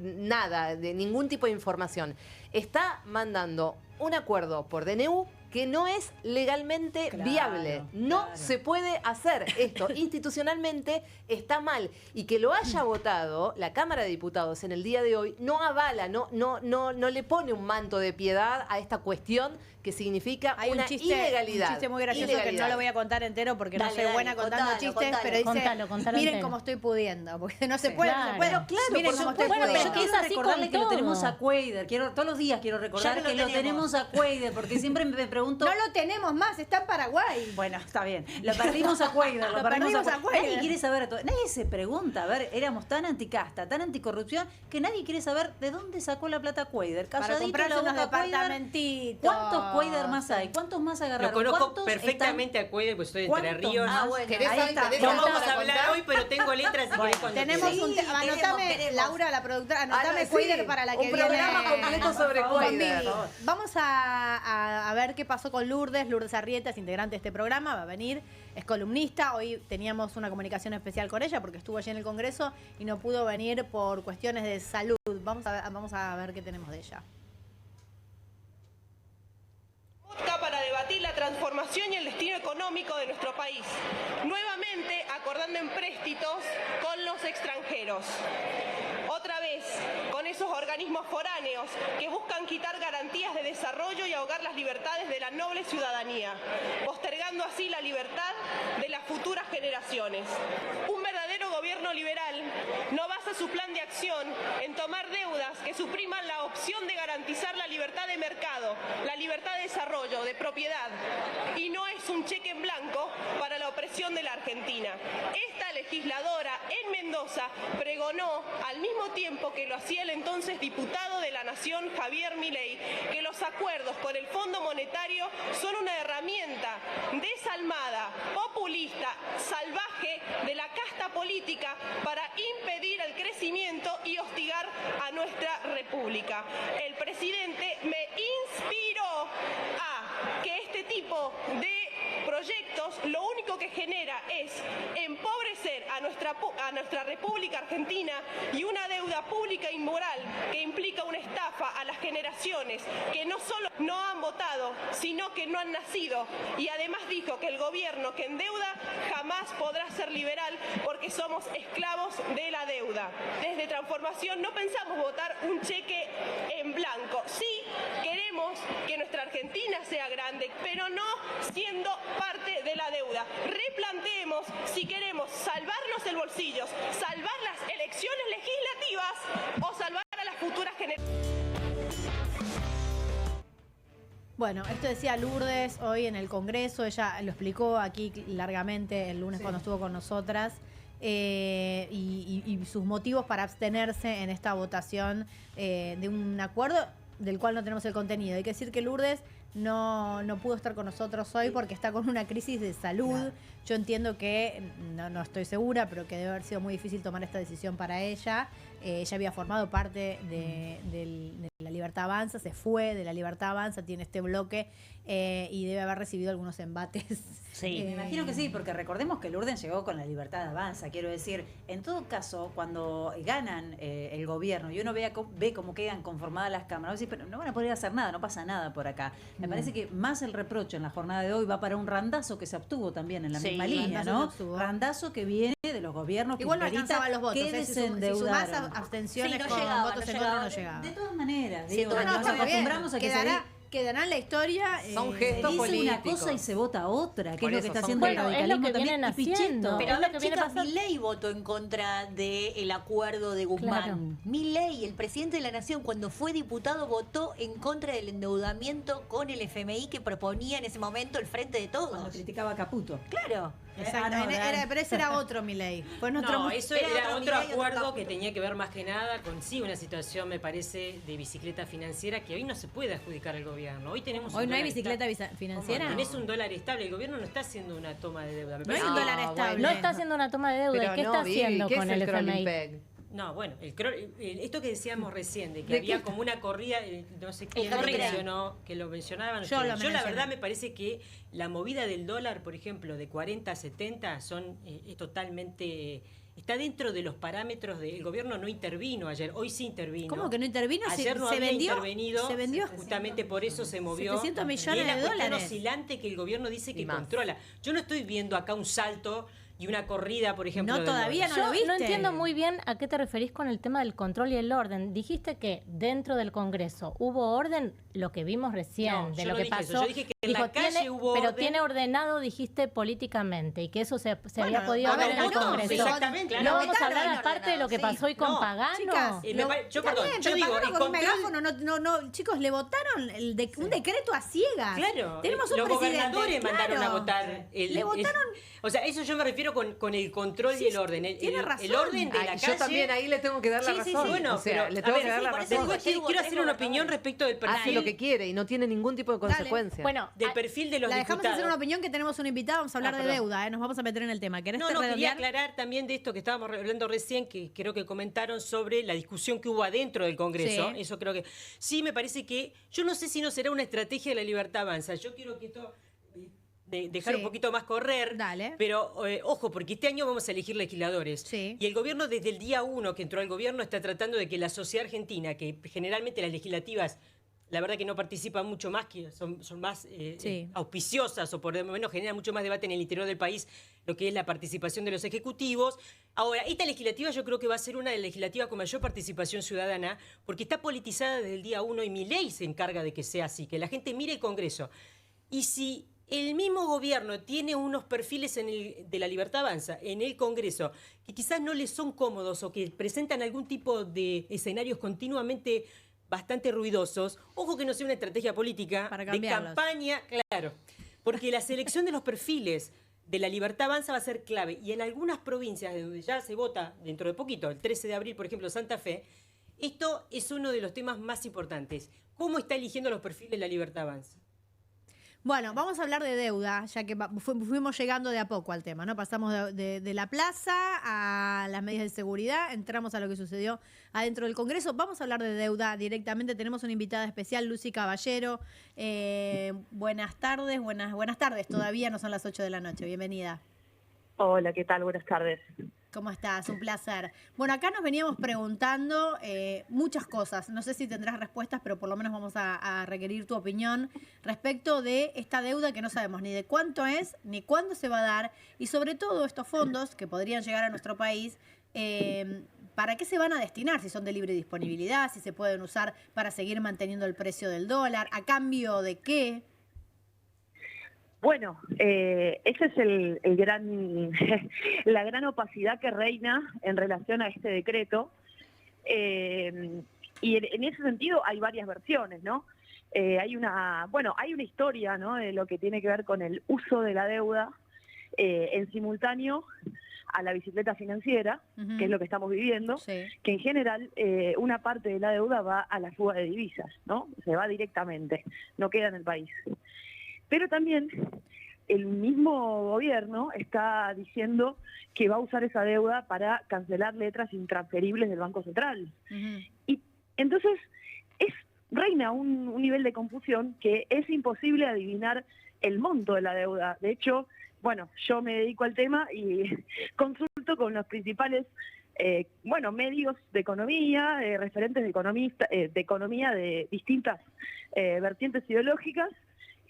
nada, de ningún tipo de información. Está mandando un acuerdo por DNU que no es legalmente Claro, viable. No claro. se puede hacer esto. Institucionalmente está mal. Y que lo haya votado la Cámara de Diputados en el día de hoy no avala, no le pone un manto de piedad a esta cuestión que significa Hay una un chiste muy gracioso que no Ilegalidad. lo voy a contar entero porque no Dale, soy dale, buena contando contalo, chistes, contalo. pero dice, Contalo miren entero. cómo estoy pudiendo, porque no se puede, no se Claro. puede. Claro, Miren por cómo estoy supuesto, pudiendo. pero yo quiero Es así recordarle con que lo todo. tenemos a Cuader. Todos los días quiero recordar Ya que lo lo tenemos a Cuader, porque siempre me pregunto... No lo tenemos más, está en Paraguay. Bueno, está bien. Lo perdimos a Cuader. Lo perdimos a Cuader. Nadie quiere saber todo. Nadie se pregunta. A ver, éramos tan anticasta, tan anticorrupción, que nadie quiere saber de dónde sacó la plata Cuader. Para Calladito comprarse la unos boca Cuader. departamentitos. ¿Cuántos Cuader más hay? ¿Cuántos más agarraron? Lo conozco ¿Cuántos perfectamente a Cuede, pues estoy de Entre ¿Cuántos Ríos. más? bueno. ¿Querés Ahí saber- está. querés No algo vamos para a hablar contar? hoy, pero tengo letras. si querés cuando Tenemos Sí, un tema, anotame, queremos. Laura, la productora, anotame Sí, Cuader para la que un viene. programa completo sobre Con Cuader. Vivi. Vamos a ver qué pasó con Lourdes. Lourdes Arrieta es integrante de este programa, va a venir, es columnista. Hoy teníamos una comunicación especial con ella porque estuvo allí en el Congreso y no pudo venir por cuestiones de salud. Vamos a ver qué tenemos de ella. Para debatir la transformación y el destino económico de nuestro país, nuevamente acordando empréstitos con los extranjeros. Otra vez, con esos esos organismos foráneos que buscan quitar garantías de desarrollo y ahogar las libertades de la noble ciudadanía, postergando así la libertad de las futuras generaciones. Un verdadero gobierno liberal no basa su plan de acción en tomar deudas que supriman la opción de garantizar la libertad de mercado, la libertad de desarrollo, de propiedad, y no es un cheque en blanco para la opresión de la Argentina. Esta legisladora en Mendoza pregonó al mismo tiempo que lo hacía el entonces diputado de la Nación, Javier Milei, que los acuerdos con el Fondo Monetario son una herramienta desalmada, populista, salvaje de la casta política para impedir el crecimiento y hostigar a nuestra República. El presidente me inspiró a que este tipo de proyectos lo único que genera es empobrecer a nuestra República Argentina y una deuda pública inmoral que implica una estafa a las generaciones que no solo no han votado, sino que no han nacido. Y además dijo que el gobierno que endeuda jamás podrá ser liberal porque somos esclavos de la deuda. Desde Transformación no pensamos votar un cheque en blanco. Sí, queremos que nuestra Argentina sea grande, pero no siendo parte de la deuda. Replanteemos si queremos salvarnos el bolsillo, salvar las elecciones legislativas o salvar a las futuras generaciones. Bueno, esto decía Lourdes hoy en el Congreso, ella lo explicó aquí largamente el lunes cuando estuvo con nosotras, y sus motivos para abstenerse en esta votación de un acuerdo del cual no tenemos el contenido. Hay que decir que Lourdes no pudo estar con nosotros hoy porque está con una crisis de salud. Claro. Yo entiendo que, no estoy segura, pero que debe haber sido muy difícil tomar esta decisión para ella. Ella había formado parte de la Libertad Avanza, se fue de la Libertad Avanza, tiene este bloque y debe haber recibido algunos embates. Sí, me imagino que sí, porque recordemos que Lourdes llegó con la Libertad Avanza. Quiero decir, en todo caso, cuando ganan el gobierno y uno ve cómo quedan conformadas las cámaras, pero no van a poder hacer nada, no pasa nada por acá. Me parece que más el reproche en la jornada de hoy va para un Randazo que se obtuvo también en la misma línea, ¿no? Randazo que viene de los gobiernos igual no alcanzaba los votos, que si sumás abstenciones con votos en contra no llegaba. De todas maneras, digo, nos acostumbramos a que quedará en la historia. Son gestos dice políticos. Una cosa y se vota otra, que Por es lo que está haciendo el radicalismo también. Y Pichetto. Pero a ver, chicas, Milei votó en contra del acuerdo de Guzmán. Claro. Milei, el presidente de la Nación, cuando fue diputado, votó en contra del endeudamiento con el FMI que proponía en ese momento el Frente de Todos. Cuando criticaba a Caputo. Claro. Pero ese era otro Milei. No, eso era otro acuerdo que tenía que ver más que nada con una situación, me parece, de bicicleta financiera que hoy no se puede adjudicar al gobierno. Hoy no hay bicicleta financiera. Tenés un dólar estable. El gobierno no está haciendo una toma de deuda. No es un dólar estable. No está haciendo una toma de deuda. Pero ¿Qué está haciendo con el FMI? No, bueno, esto que decíamos recién, de que había como una corrida, no sé quién lo mencionaban. Yo la verdad me parece que la movida del dólar, por ejemplo, de 40 a 70, es totalmente... Está dentro de los parámetros del gobierno. No intervino ayer, hoy sí intervino. ¿Cómo que no intervino? Ayer no había intervenido, se vendió, justamente por eso se movió. 700 millones de dólares. Y es la oscilante que el gobierno dice que controla. Yo no estoy viendo acá un salto y una corrida, por ejemplo. No, todavía no lo viste. No entiendo muy bien a qué te referís con el tema del control y el orden. Dijiste que dentro del Congreso hubo orden, lo que vimos recién, de lo que pasó. Yo dije que en la calle hubo orden. Pero tiene ordenado, dijiste, políticamente, y que eso se había podido ver en el Congreso. Exactamente. No vamos a hablar aparte de lo que pasó hoy con Pagano. Chicas, yo digo, con un megáfono, chicos, le votaron un decreto a ciegas. Claro. Tenemos un los presidente. Gobernadores mandaron a votar. Le votaron. O sea, eso yo me refiero con el control y el orden. Tiene razón. El orden de la calle. Yo también ahí le tengo que dar la razón. Bueno, o sea, pero, le tengo que dar la razón. Después quiero hacer una opinión respecto del perfil. Hace lo que quiere y no tiene ningún tipo de consecuencia. Bueno, del perfil de los diputados. diputados. Dejamos hacer una opinión que tenemos un invitado. Vamos a hablar de deuda. Nos vamos a meter en el tema. ¿Querés redondear? Quería aclarar también de esto que estábamos hablando recién, que creo que comentaron sobre la discusión que hubo adentro del Congreso. Sí. Eso creo que... Sí, me parece que... Yo no sé si no será una estrategia de la Libertad Avanza. Yo quiero que esto... dejar un poquito más correr, pero ojo, porque este año vamos a elegir legisladores y el gobierno desde el día 1 que entró al gobierno está tratando de que la sociedad argentina, que generalmente las legislativas la verdad que no participan mucho más, que son más auspiciosas o por lo menos generan mucho más debate en el interior del país, lo que es la participación de los ejecutivos, Ahora, esta legislativa yo creo que va a ser una legislativa con mayor participación ciudadana, porque está politizada desde el día 1 y Milei se encarga de que sea así, que la gente mire el Congreso. Y si el mismo gobierno tiene unos perfiles de la Libertad Avanza en el Congreso que quizás no les son cómodos o que presentan algún tipo de escenarios continuamente bastante ruidosos, ojo que no sea una estrategia política de campaña, claro, porque la selección de los perfiles de la Libertad Avanza va a ser clave. Y en algunas provincias donde ya se vota dentro de poquito, el 13 de abril, por ejemplo, Santa Fe, esto es uno de los temas más importantes. ¿Cómo está eligiendo los perfiles la Libertad Avanza? Bueno, vamos a hablar de deuda, ya que fuimos llegando de a poco al tema, ¿no? Pasamos de la plaza a las medidas de seguridad, entramos a lo que sucedió adentro del Congreso. Vamos a hablar de deuda directamente. Tenemos una invitada especial, Lucy Caballero. Buenas tardes, buenas tardes. Todavía no son las 8 de la noche. Bienvenida. Hola, ¿qué tal? Buenas tardes. ¿Cómo estás? Un placer. Bueno, acá nos veníamos preguntando muchas cosas. No sé si tendrás respuestas, pero por lo menos vamos a requerir tu opinión respecto de esta deuda que no sabemos ni de cuánto es, ni cuándo se va a dar, y sobre todo estos fondos que podrían llegar a nuestro país, ¿para qué se van a destinar? Si son de libre disponibilidad, si se pueden usar para seguir manteniendo el precio del dólar, ¿a cambio de qué? Bueno, ese es el gran, la gran opacidad que reina en relación a este decreto. Y en ese sentido hay varias versiones, ¿no? Hay una historia, ¿no?, de lo que tiene que ver con el uso de la deuda en simultáneo a la bicicleta financiera, que es lo que estamos viviendo, que en general una parte de la deuda va a la fuga de divisas, ¿no? Se va directamente, no queda en el país. Pero también el mismo gobierno está diciendo que va a usar esa deuda para cancelar letras intransferibles del Banco Central. Y entonces reina un nivel de confusión que es imposible adivinar el monto de la deuda. De hecho, bueno, yo me dedico al tema y consulto con los principales medios de economía, referentes de economía de distintas vertientes ideológicas,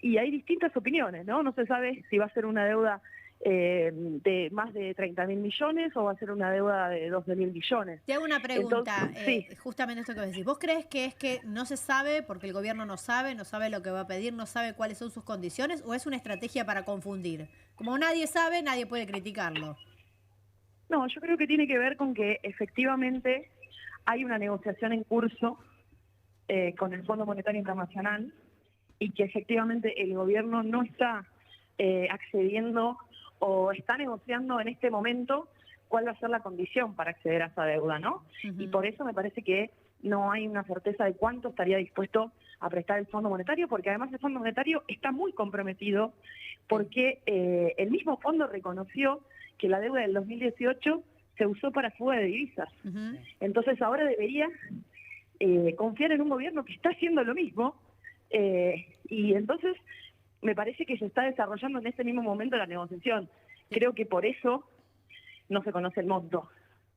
y hay distintas opiniones, ¿no? No se sabe si va a ser una deuda de más de 30.000 millones o va a ser una deuda de 12.000 millones. Te hago una pregunta, Entonces, justamente esto que decís. ¿Vos crees que es que no se sabe porque el gobierno no sabe lo que va a pedir, no sabe cuáles son sus condiciones, o es una estrategia para confundir? Como nadie sabe, nadie puede criticarlo. No, yo creo que tiene que ver con que efectivamente hay una negociación en curso con el Fondo Monetario Internacional, y que efectivamente el gobierno no está accediendo o está negociando en este momento cuál va a ser la condición para acceder a esa deuda, ¿no? Y por eso me parece que no hay una certeza de cuánto estaría dispuesto a prestar el Fondo Monetario, porque además el Fondo Monetario está muy comprometido, porque el mismo fondo reconoció que la deuda del 2018 se usó para fuga de divisas. Entonces ahora debería confiar en un gobierno que está haciendo lo mismo. Y entonces me parece que se está desarrollando en este mismo momento la negociación. Creo que por eso no se conoce el monto.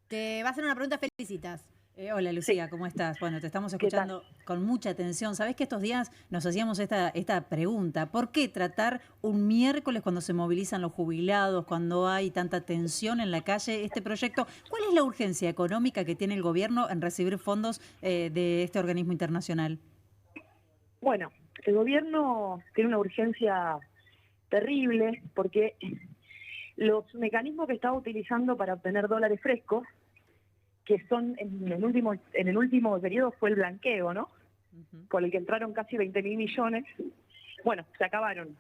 Te va a hacer una pregunta, felicitas. Hola Lucía, ¿cómo estás? Bueno, te estamos escuchando con mucha atención. Sabés que estos días nos hacíamos esta pregunta. ¿Por qué tratar un miércoles cuando se movilizan los jubilados, cuando hay tanta tensión en la calle, este proyecto? ¿Cuál es la urgencia económica que tiene el gobierno en recibir fondos de este organismo internacional? Bueno, el gobierno tiene una urgencia terrible porque los mecanismos que estaba utilizando para obtener dólares frescos, que son en el último periodo fue el blanqueo, ¿no? Por el que entraron casi 20.000 millones. Bueno, se acabaron.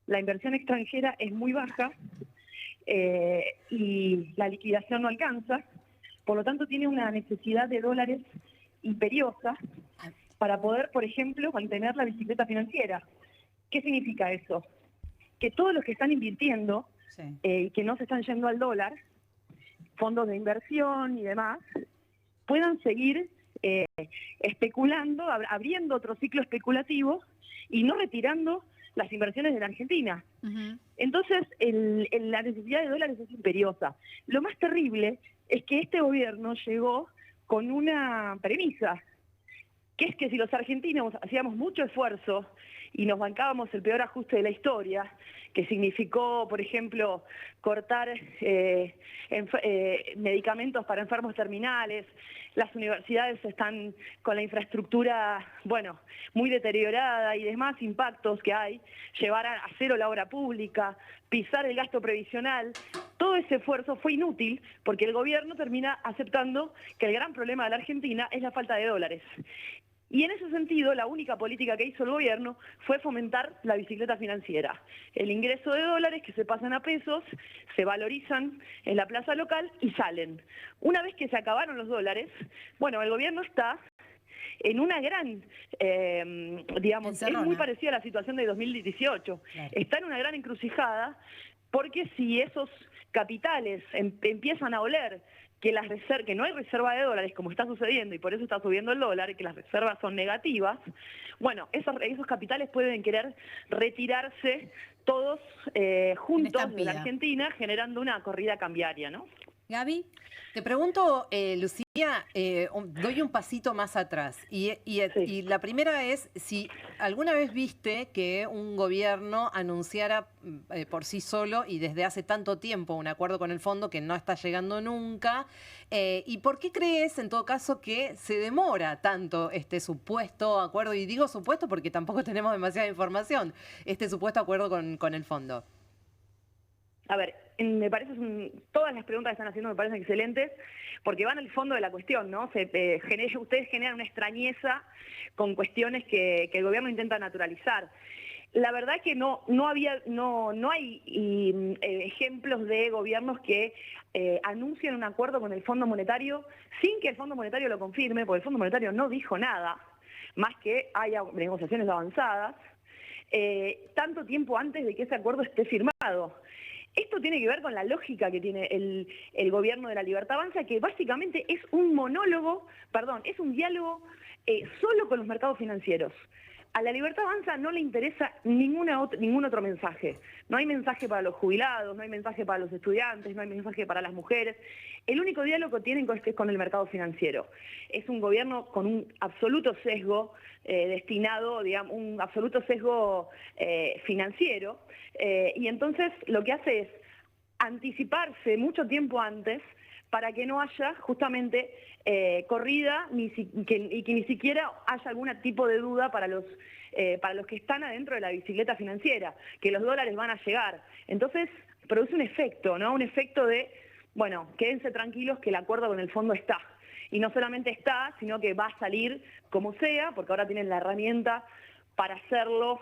La inversión extranjera es muy baja y la liquidación no alcanza. Por lo tanto, tiene una necesidad de dólares imperiosa para poder, por ejemplo, mantener la bicicleta financiera. ¿Qué significa eso? Que todos los que están invirtiendo y que no se están yendo al dólar, fondos de inversión y demás, puedan seguir especulando, abriendo otro ciclo especulativo y no retirando las inversiones de la Argentina. Entonces, la necesidad de dólares es imperiosa. Lo más terrible es que este gobierno llegó con una premisa, que es que si los argentinos hacíamos mucho esfuerzo y nos bancábamos el peor ajuste de la historia, que significó, por ejemplo, cortar medicamentos para enfermos terminales. Las universidades están con la infraestructura, bueno, muy deteriorada y demás impactos que hay, llevar a cero la obra pública, pisar el gasto previsional. Todo ese esfuerzo fue inútil porque el gobierno termina aceptando que el gran problema de la Argentina es la falta de dólares. Y en ese sentido, la única política que hizo el gobierno fue fomentar la bicicleta financiera. El ingreso de dólares que se pasan a pesos, se valorizan en la plaza local y salen. Una vez que se acabaron los dólares, bueno, el gobierno está en una gran, digamos, es muy parecida a la situación de 2018. Claro. Está en una gran encrucijada porque si esos capitales empiezan a oler que no hay reserva de dólares, como está sucediendo, y por eso está subiendo el dólar, y que las reservas son negativas, bueno, esos capitales pueden querer retirarse todos juntos de la Argentina, generando una corrida cambiaria, ¿no? Gaby, te pregunto, Lucía, doy un pasito más atrás. Y la primera es si alguna vez viste que un gobierno anunciara por sí solo y desde hace tanto tiempo un acuerdo con el fondo que no está llegando nunca. ¿Y por qué crees, en todo caso, que se demora tanto este supuesto acuerdo? Y digo supuesto porque tampoco tenemos demasiada información, este supuesto acuerdo con el fondo. A ver, me parece todas las preguntas que están haciendo me parecen excelentes porque van al fondo de la cuestión, ¿no? Ustedes generan una extrañeza con cuestiones que el gobierno intenta naturalizar. La verdad que no hay ejemplos de gobiernos que anuncien un acuerdo con el Fondo Monetario sin que el Fondo Monetario lo confirme, porque el Fondo Monetario no dijo nada, más que haya negociaciones avanzadas, tanto tiempo antes de que ese acuerdo esté firmado. Esto tiene que ver con la lógica que tiene el gobierno de la Libertad Avanza, que básicamente es un es un diálogo solo con los mercados financieros. A la Libertad Avanza no le interesa ningún otro mensaje. No hay mensaje para los jubilados, no hay mensaje para los estudiantes, no hay mensaje para las mujeres. El único diálogo que tienen es con el mercado financiero. Es un gobierno con un absoluto sesgo un absoluto sesgo financiero. Y entonces lo que hace es anticiparse mucho tiempo antes para que no haya justamente corrida y que ni siquiera haya algún tipo de duda para los que están adentro de la bicicleta financiera, que los dólares van a llegar. Entonces produce un efecto, ¿no? Un efecto de, bueno, quédense tranquilos que el acuerdo con el fondo está. Y no solamente está, sino que va a salir como sea, porque ahora tienen la herramienta para hacerlo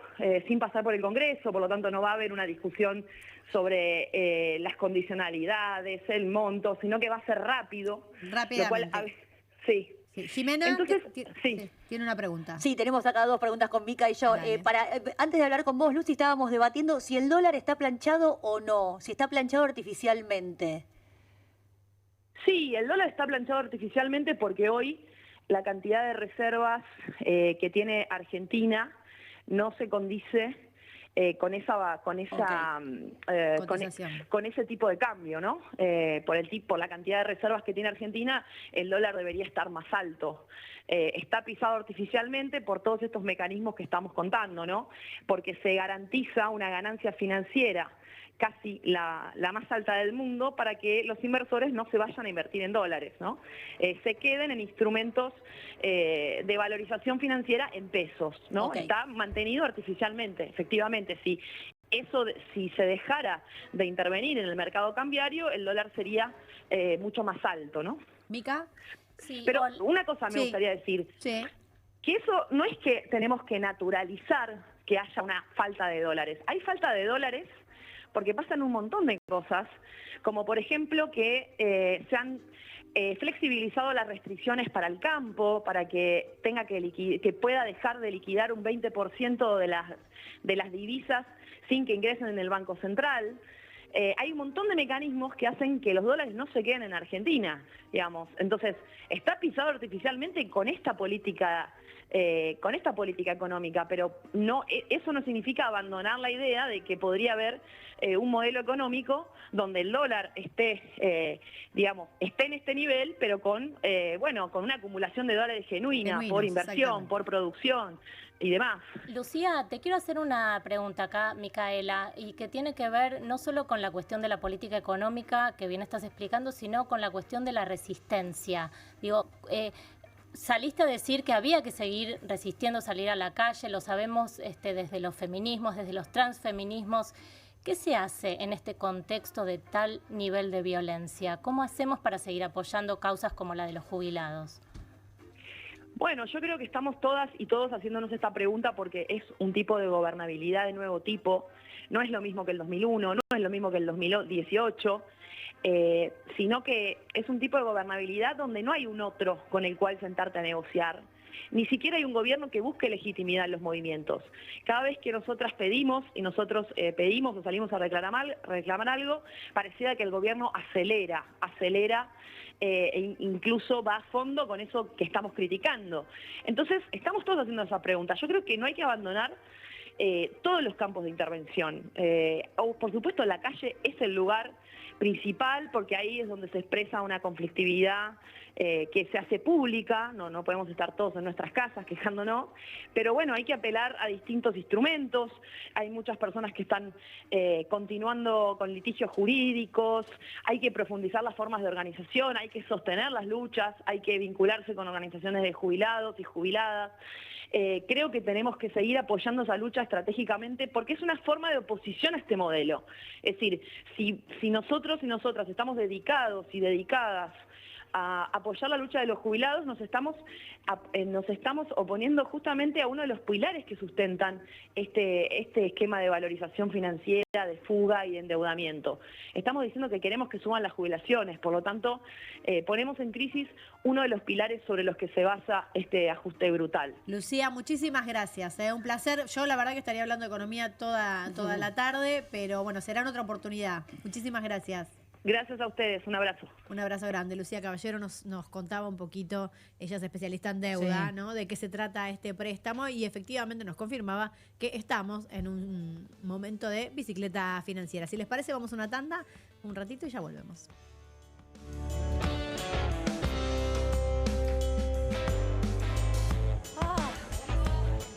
sin pasar por el Congreso, por lo tanto no va a haber una discusión sobre las condicionalidades, el monto, sino que va a ser rápido. Rápidamente. Sí. Jimena, entonces, tiene una pregunta. Sí, tenemos acá dos preguntas con Mica y yo. Antes de hablar con vos, Lucy, estábamos debatiendo si el dólar está planchado o no, si está planchado artificialmente. Sí, el dólar está planchado artificialmente porque hoy la cantidad de reservas que tiene Argentina no se condice con ese tipo de cambio, ¿no? Por la cantidad de reservas que tiene Argentina, el dólar debería estar más alto. Está pisado artificialmente por todos estos mecanismos que estamos contando, ¿no? Porque se garantiza una ganancia financiera casi la más alta del mundo para que los inversores no se vayan a invertir en dólares, ¿no? Se queden en instrumentos de valorización financiera en pesos, ¿no? Okay. Está mantenido artificialmente, efectivamente. Si se dejara de intervenir en el mercado cambiario, el dólar sería mucho más alto, ¿no? ¿Mica? Sí, pero una cosa me gustaría decir, que eso no es que tenemos que naturalizar que haya una falta de dólares. Hay falta de dólares porque pasan un montón de cosas, como por ejemplo que se han flexibilizado las restricciones para el campo, para que que pueda dejar de liquidar un 20% de las divisas sin que ingresen en el Banco Central. Hay un montón de mecanismos que hacen que los dólares no se queden en Argentina, digamos. Entonces, está pisado artificialmente con esta política económica, pero eso no significa abandonar la idea de que podría haber un modelo económico donde el dólar esté en este nivel, pero con una acumulación de dólares genuina por inversión, por producción. y demás. Lucía, te quiero hacer una pregunta acá, Micaela, y que tiene que ver no solo con la cuestión de la política económica que bien estás explicando, sino con la cuestión de la resistencia. Digo, saliste a decir que había que seguir resistiendo, salir a la calle, lo sabemos desde los feminismos, desde los transfeminismos. ¿Qué se hace en este contexto de tal nivel de violencia? ¿Cómo hacemos para seguir apoyando causas como la de los jubilados? Bueno, yo creo que estamos todas y todos haciéndonos esta pregunta porque es un tipo de gobernabilidad de nuevo tipo. No es lo mismo que el 2001, no es lo mismo que el 2018, sino que es un tipo de gobernabilidad donde no hay un otro con el cual sentarte a negociar. Ni siquiera hay un gobierno que busque legitimidad en los movimientos. Cada vez que nosotras pedimos y nosotros pedimos o salimos a reclamar algo, pareciera que el gobierno acelera e incluso va a fondo con eso que estamos criticando. Entonces, estamos todos haciendo esa pregunta. Yo creo que no hay que abandonar todos los campos de intervención. Por supuesto, la calle es el lugar principal porque ahí es donde se expresa una conflictividad que se hace pública, no podemos estar todos en nuestras casas quejándonos, pero bueno, hay que apelar a distintos instrumentos, hay muchas personas que están continuando con litigios jurídicos, hay que profundizar las formas de organización, hay que sostener las luchas, hay que vincularse con organizaciones de jubilados y jubiladas. Creo que tenemos que seguir apoyando esa lucha estratégicamente porque es una forma de oposición a este modelo. Es decir, si nosotros y nosotras estamos dedicados y dedicadas a apoyar la lucha de los jubilados, nos estamos oponiendo justamente a uno de los pilares que sustentan este esquema de valorización financiera, de fuga y de endeudamiento. Estamos diciendo que queremos que suban las jubilaciones, por lo tanto, ponemos en crisis uno de los pilares sobre los que se basa este ajuste brutal. Lucía, muchísimas gracias, un placer. Yo la verdad que estaría hablando de economía toda la tarde, pero bueno, será en otra oportunidad. Muchísimas gracias. Gracias a ustedes, un abrazo. Un abrazo grande. Lucía Caballero nos contaba un poquito, ella es especialista en deuda, sí, ¿no? De qué se trata este préstamo y efectivamente nos confirmaba que estamos en un momento de bicicleta financiera. Si les parece, vamos a una tanda, un ratito y ya volvemos.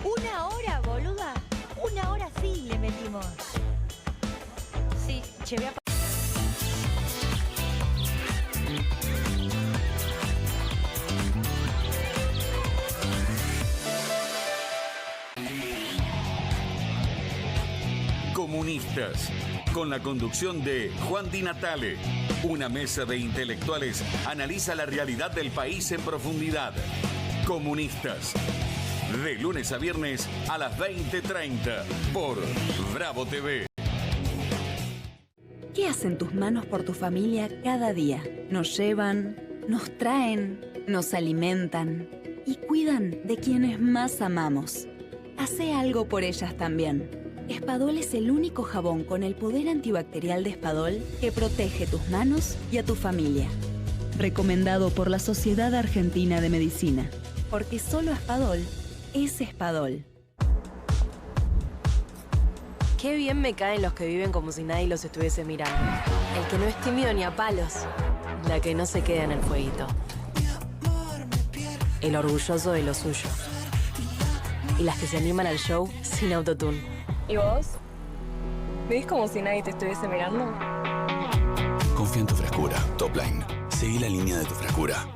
¿Una hora, boluda? Una hora sí le metimos. Sí, llevé a... Comunistas, con la conducción de Juan Di Natale. Una mesa de intelectuales analiza la realidad del país en profundidad. Comunistas, de lunes a viernes a las 20:30 por Bravo TV. ¿Qué hacen tus manos por tu familia cada día? Nos llevan, nos traen, nos alimentan y cuidan de quienes más amamos. Hacé algo por ellas también. Espadol es el único jabón con el poder antibacterial de Espadol que protege tus manos y a tu familia. Recomendado por la Sociedad Argentina de Medicina. Porque solo Espadol es Espadol. Qué bien me caen los que viven como si nadie los estuviese mirando. El que no es tímido ni a palos. La que no se queda en el fueguito. El orgulloso de lo suyo. Y las que se animan al show sin autotune. ¿Y vos? ¿Ves como si nadie te estuviese mirando? Confía en tu frescura. Topline. Seguí la línea de tu frescura.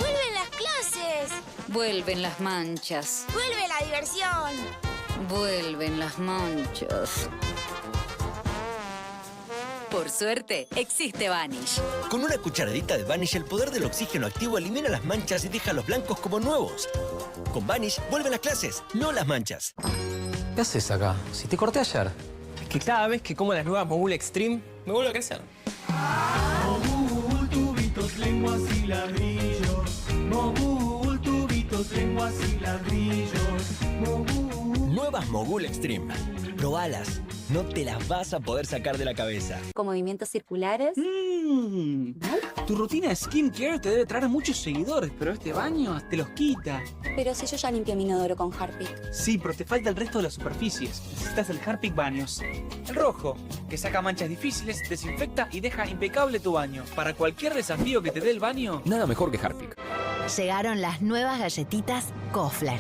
¡Vuelven las clases! Vuelven las manchas. ¡Vuelve la diversión! Vuelven las manchas. Por suerte, existe Vanish. Con una cucharadita de Vanish, el poder del oxígeno activo elimina las manchas y deja los blancos como nuevos. Con Vanish, vuelven las clases, no las manchas. ¿Qué haces acá? Si te corté ayer. Es que cada vez que como las nuevas Mogul Extreme, me vuelvo a crecer. Mogul, tubitos, lenguas y ladrillos. Mogul, tubitos, lenguas y ladrillos. Mogul. Nuevas Mogul Extreme. Probalas. No te las vas a poder sacar de la cabeza. ¿Con movimientos circulares? Tu rutina de skincare te debe traer muchos seguidores, pero este baño te los quita. Pero si yo ya limpié mi inodoro con Harpic. Sí, pero te falta el resto de las superficies. Necesitas el Harpic Baños. El rojo, que saca manchas difíciles, desinfecta y deja impecable tu baño. Para cualquier desafío que te dé el baño, nada mejor que Harpic. Llegaron las nuevas galletitas Kofler.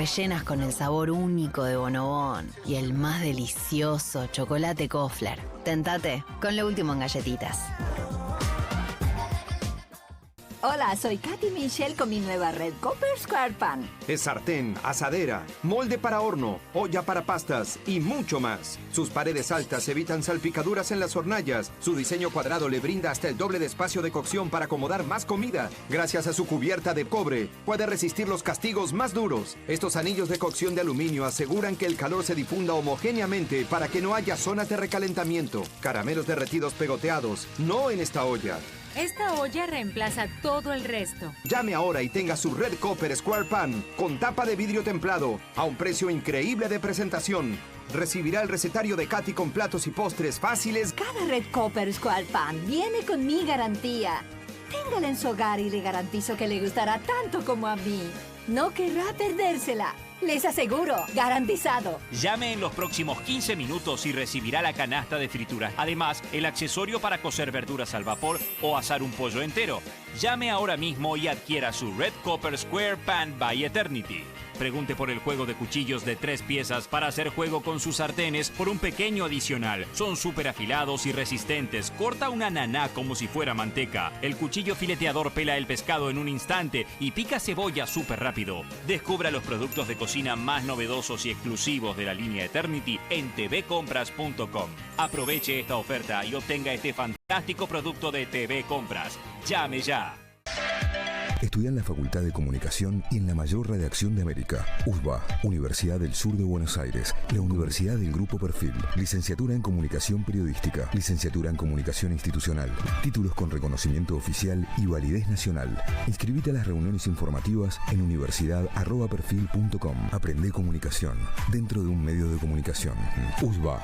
rellenas con el sabor único de Bonobón y el más delicioso chocolate Kofler. Tentate con lo último en galletitas. Hola, soy Katy Michelle con mi nueva Red Copper Square Pan. Es sartén, asadera, molde para horno, olla para pastas y mucho más. Sus paredes altas evitan salpicaduras en las hornallas. Su diseño cuadrado le brinda hasta el doble de espacio de cocción para acomodar más comida. Gracias a su cubierta de cobre, puede resistir los castigos más duros. Estos anillos de cocción de aluminio aseguran que el calor se difunda homogéneamente para que no haya zonas de recalentamiento. Caramelos derretidos pegoteados, no en esta olla. Esta olla reemplaza todo el resto. Llame ahora y tenga su Red Copper Square Pan con tapa de vidrio templado a un precio increíble de presentación. Recibirá el recetario de Katy con platos y postres fáciles. Cada Red Copper Square Pan viene con mi garantía. Téngala en su hogar y le garantizo que le gustará tanto como a mí. No querrá perdérsela. Les aseguro, garantizado. Llame en los próximos 15 minutos y recibirá la canasta de frituras. Además, el accesorio para cocer verduras al vapor o asar un pollo entero. Llame ahora mismo y adquiera su Red Copper Square Pan by Eternity. Pregunte por el juego de cuchillos de 3 piezas para hacer juego con sus sartenes por un pequeño adicional. Son súper afilados y resistentes. Corta una naná como si fuera manteca. El cuchillo fileteador pela el pescado en un instante y pica cebolla súper rápido. Descubra los productos de cocina más novedosos y exclusivos de la línea Eternity en tvcompras.com. Aproveche esta oferta y obtenga este fantástico producto de TV Compras. Llame ya. Estudia en la Facultad de Comunicación y en la mayor redacción de América. USBA, Universidad del Sur de Buenos Aires. La Universidad del Grupo Perfil. Licenciatura en Comunicación Periodística. Licenciatura en Comunicación Institucional. Títulos con reconocimiento oficial y validez nacional. Inscribite a las reuniones informativas en universidad@perfil.com. Aprende comunicación dentro de un medio de comunicación. USBA,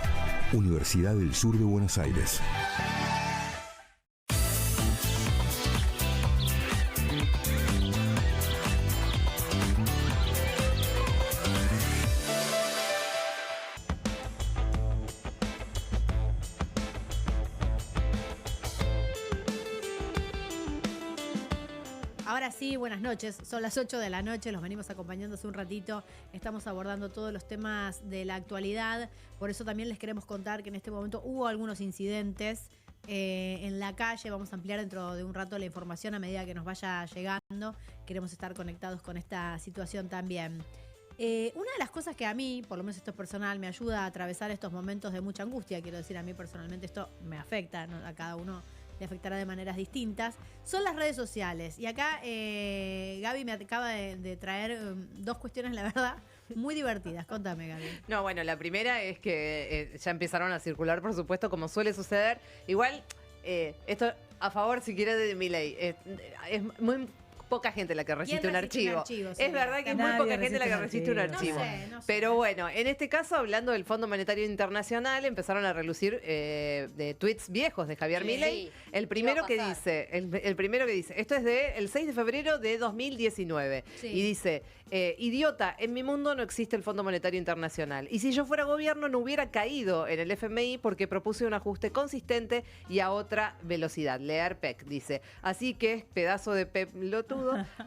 Universidad del Sur de Buenos Aires. Ahora sí, buenas noches. Son las 8 de la noche, los venimos acompañando hace un ratito. Estamos abordando todos los temas de la actualidad. Por eso también les queremos contar que en este momento hubo algunos incidentes en la calle. Vamos a ampliar dentro de un rato la información a medida que nos vaya llegando. Queremos estar conectados con esta situación también. Una de las cosas que a mí, por lo menos esto es personal, me ayuda a atravesar estos momentos de mucha angustia, quiero decir, a mí personalmente esto me afecta, ¿no? A cada uno le afectará de maneras distintas, son las redes sociales. Y acá Gaby me acaba de traer dos cuestiones, la verdad, muy divertidas. Contame, Gaby. No, bueno, la primera es que ya empezaron a circular, por supuesto, como suele suceder. Igual, esto a favor, si quieres, de Milei. Es muy poca gente la que resiste un archivo. Sí, es verdad que es muy poca gente la que resiste un archivo. No sé. Pero bueno, en este caso, hablando del Fondo Monetario Internacional, empezaron a relucir de tweets viejos de Javier Milei. El primero que dice, esto es del 6 de febrero de 2019. Sí. Y dice, idiota, en mi mundo no existe el Fondo Monetario Internacional. Y si yo fuera gobierno no hubiera caído en el FMI porque propuse un ajuste consistente y a otra velocidad. Leer PEC, dice. Así que, pedazo de pelotudo,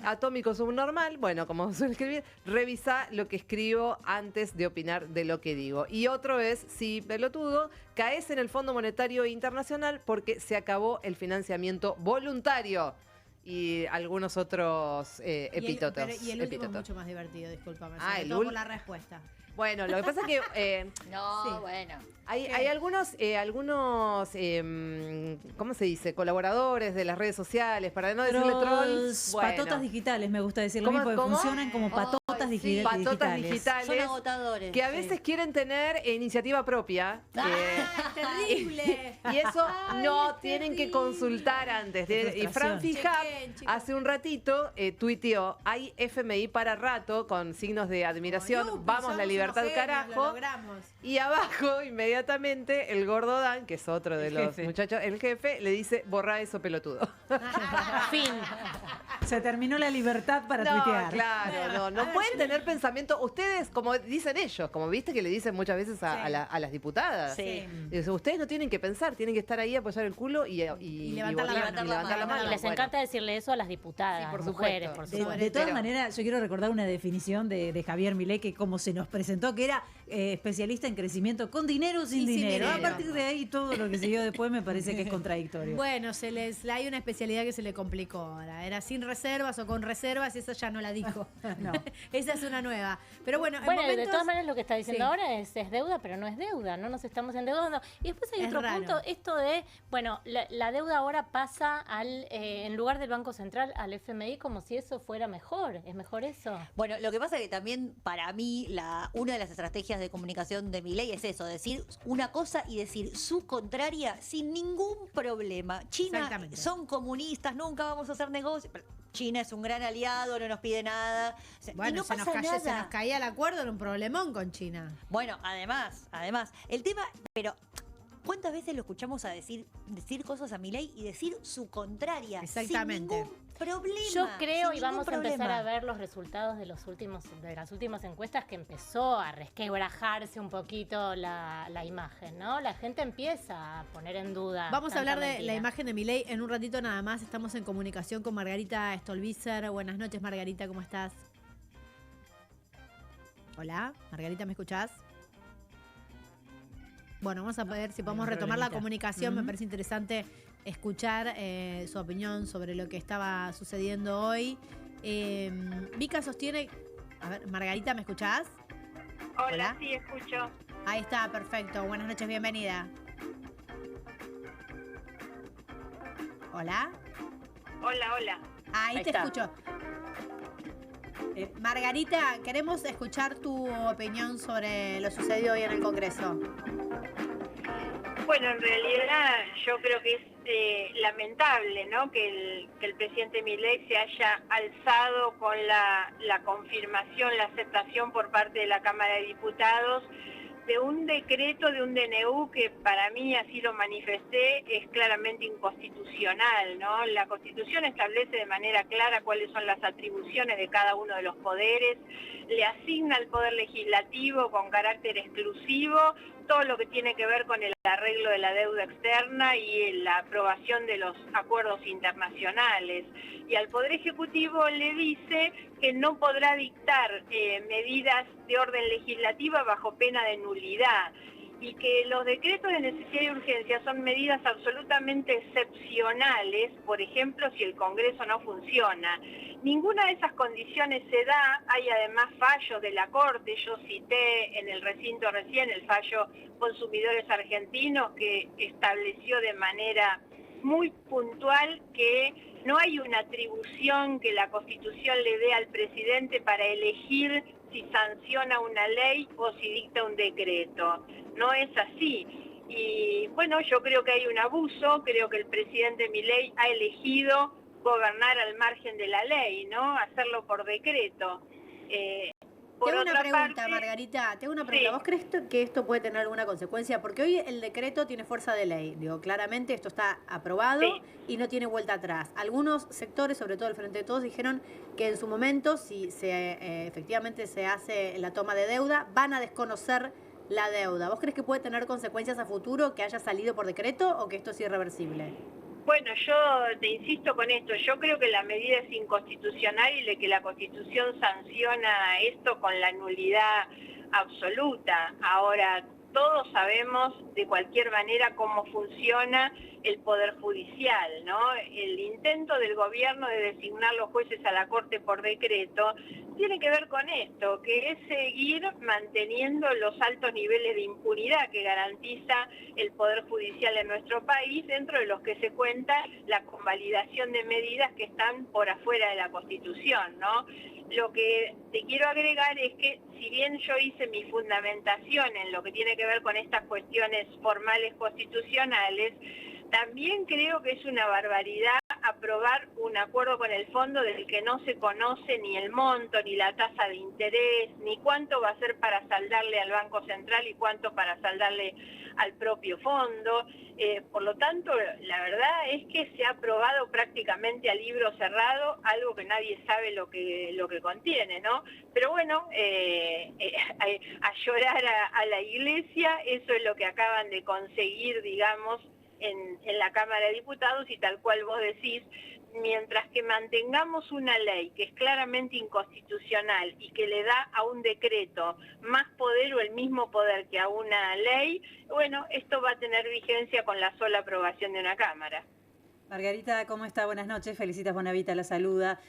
atómico subnormal, bueno, como suele escribir, revisa lo que escribo antes de opinar de lo que digo. Y otro es, sí, pelotudo, caes en el Fondo Monetario Internacional porque se acabó el financiamiento voluntario. Y algunos otros epítetos. Y el último es mucho más divertido, discúlpame. Por la respuesta. Bueno, lo que pasa es que... bueno. Hay algunos ¿cómo se dice? Colaboradores de las redes sociales, para no decirle trolls. Bueno. Patotas digitales, me gusta decirlo, porque funcionan como patotas digitales. Patotas digitales. Son agotadores. Que a veces quieren tener iniciativa propia. ¡Terrible! Y eso tienen que consultar antes. Y Fran Fijab hace un ratito tuiteó, hay FMI para rato, con signos de admiración, vamos la libertad carajo. Y abajo, inmediatamente, el gordo Dan, que es otro de los muchachos, el jefe, le dice, borra eso, pelotudo. Fin. Se terminó la libertad para tuitear. Claro, no pueden tener pensamiento. Ustedes, como dicen ellos, como viste que le dicen muchas veces a las diputadas. Sí. Ustedes no tienen que pensar, tienen que estar ahí, apoyar el culo y levantar la mano. Y les encanta decirle eso a las diputadas, por mujeres, supuesto. por supuesto. De todas maneras, yo quiero recordar una definición de Javier Milei, que como se nos presentó, que era especialista en crecimiento con dinero o sin dinero. A partir de ahí, todo lo que siguió después me parece que es contradictorio. Bueno, hay una especialidad que se le complicó ahora. Era sin reservas o con reservas, y esa ya no la dijo. No. Esa es una nueva. Pero bueno, de todas maneras lo que está diciendo ahora es deuda, pero no es deuda, no nos estamos endeudando. Y después hay otro punto, esto de, bueno, la deuda ahora pasa en lugar del Banco Central al FMI, como si eso fuera mejor. ¿Es mejor eso? Bueno, lo que pasa es que también para mí una de las estrategias de comunicación de Milei es eso, decir una cosa y decir su contraria sin ningún problema. China son comunistas, nunca vamos a hacer negocios. China es un gran aliado, no nos pide nada. Bueno, y no se pasa nada. Se nos caía el acuerdo, era un problemón con China. Bueno, además, el tema, pero ¿cuántas veces lo escuchamos decir cosas a Milei y decir su contraria? Exactamente. Sin ningún problema. Yo creo, y vamos a empezar a ver los resultados de las últimas encuestas, que empezó a resquebrajarse un poquito la imagen, ¿no? La gente empieza a poner en duda. Vamos a hablar de la imagen de Milei en un ratito nada más. Estamos en comunicación con Margarita Stolbizer. Buenas noches, Margarita, ¿cómo estás? Hola, Margarita, ¿me escuchás? Bueno, vamos a ver si podemos retomar la comunicación. Me parece interesante escuchar su opinión sobre lo que estaba sucediendo hoy. Vika sostiene... A ver, Margarita, ¿me escuchás? Hola, sí, escucho. Ahí está, perfecto. Buenas noches, bienvenida. ¿Hola? Hola. Ahí te escucho. Margarita, queremos escuchar tu opinión sobre lo sucedido hoy en el Congreso. Bueno, en realidad yo creo que es lamentable, ¿no?, que el presidente Milei se haya alzado con la confirmación, la aceptación por parte de la Cámara de Diputados de un decreto, de un DNU que para mí, así lo manifesté, es claramente inconstitucional, ¿no? La Constitución establece de manera clara cuáles son las atribuciones de cada uno de los poderes, le asigna al Poder Legislativo con carácter exclusivo todo lo que tiene que ver con el arreglo de la deuda externa y la aprobación de los acuerdos internacionales. Y al Poder Ejecutivo le dice que no podrá dictar medidas de orden legislativa bajo pena de nulidad, y que los decretos de necesidad y urgencia son medidas absolutamente excepcionales, por ejemplo, si el Congreso no funciona. Ninguna de esas condiciones se da, hay además fallos de la Corte, yo cité en el recinto recién el fallo Consumidores Argentinos, que estableció de manera muy puntual que no hay una atribución que la Constitución le dé al presidente para elegir si sanciona una ley o si dicta un decreto. No es así. Y bueno, yo creo que hay un abuso, creo que el presidente Milei ha elegido gobernar al margen de la ley, ¿no? Hacerlo por decreto. Tengo una pregunta, Margarita, Sí. ¿Vos crees que esto puede tener alguna consecuencia? Porque hoy el decreto tiene fuerza de ley. Digo, claramente esto está aprobado y no tiene vuelta atrás. Algunos sectores, sobre todo el Frente de Todos, dijeron que en su momento, si efectivamente se hace la toma de deuda, van a desconocer la deuda. ¿Vos crees que puede tener consecuencias a futuro que haya salido por decreto o que esto es irreversible? Bueno, yo te insisto con esto, yo creo que la medida es inconstitucional y de que la Constitución sanciona esto con la nulidad absoluta. Ahora, todos sabemos de cualquier manera cómo funciona el Poder Judicial, ¿no? El intento del gobierno de designar los jueces a la Corte por decreto tiene que ver con esto, que es seguir manteniendo los altos niveles de impunidad que garantiza el Poder Judicial en nuestro país, dentro de los que se cuenta la convalidación de medidas que están por afuera de la Constitución, ¿no? Lo que te quiero agregar es que, si bien yo hice mi fundamentación en lo que tiene que ver con estas cuestiones formales constitucionales, también creo que es una barbaridad aprobar un acuerdo con el fondo del que no se conoce ni el monto, ni la tasa de interés, ni cuánto va a ser para saldarle al Banco Central y cuánto para saldarle al propio fondo. Por lo tanto, la verdad es que se ha aprobado prácticamente a libro cerrado, algo que nadie sabe lo que contiene, ¿no? Pero bueno, a llorar a la iglesia, eso es lo que acaban de conseguir, digamos, en la Cámara de Diputados, y tal cual vos decís, mientras que mantengamos una ley que es claramente inconstitucional y que le da a un decreto más poder o el mismo poder que a una ley, bueno, esto va a tener vigencia con la sola aprobación de una Cámara. Margarita, ¿cómo está? Buenas noches. Felicitas Bonavita, la saluda.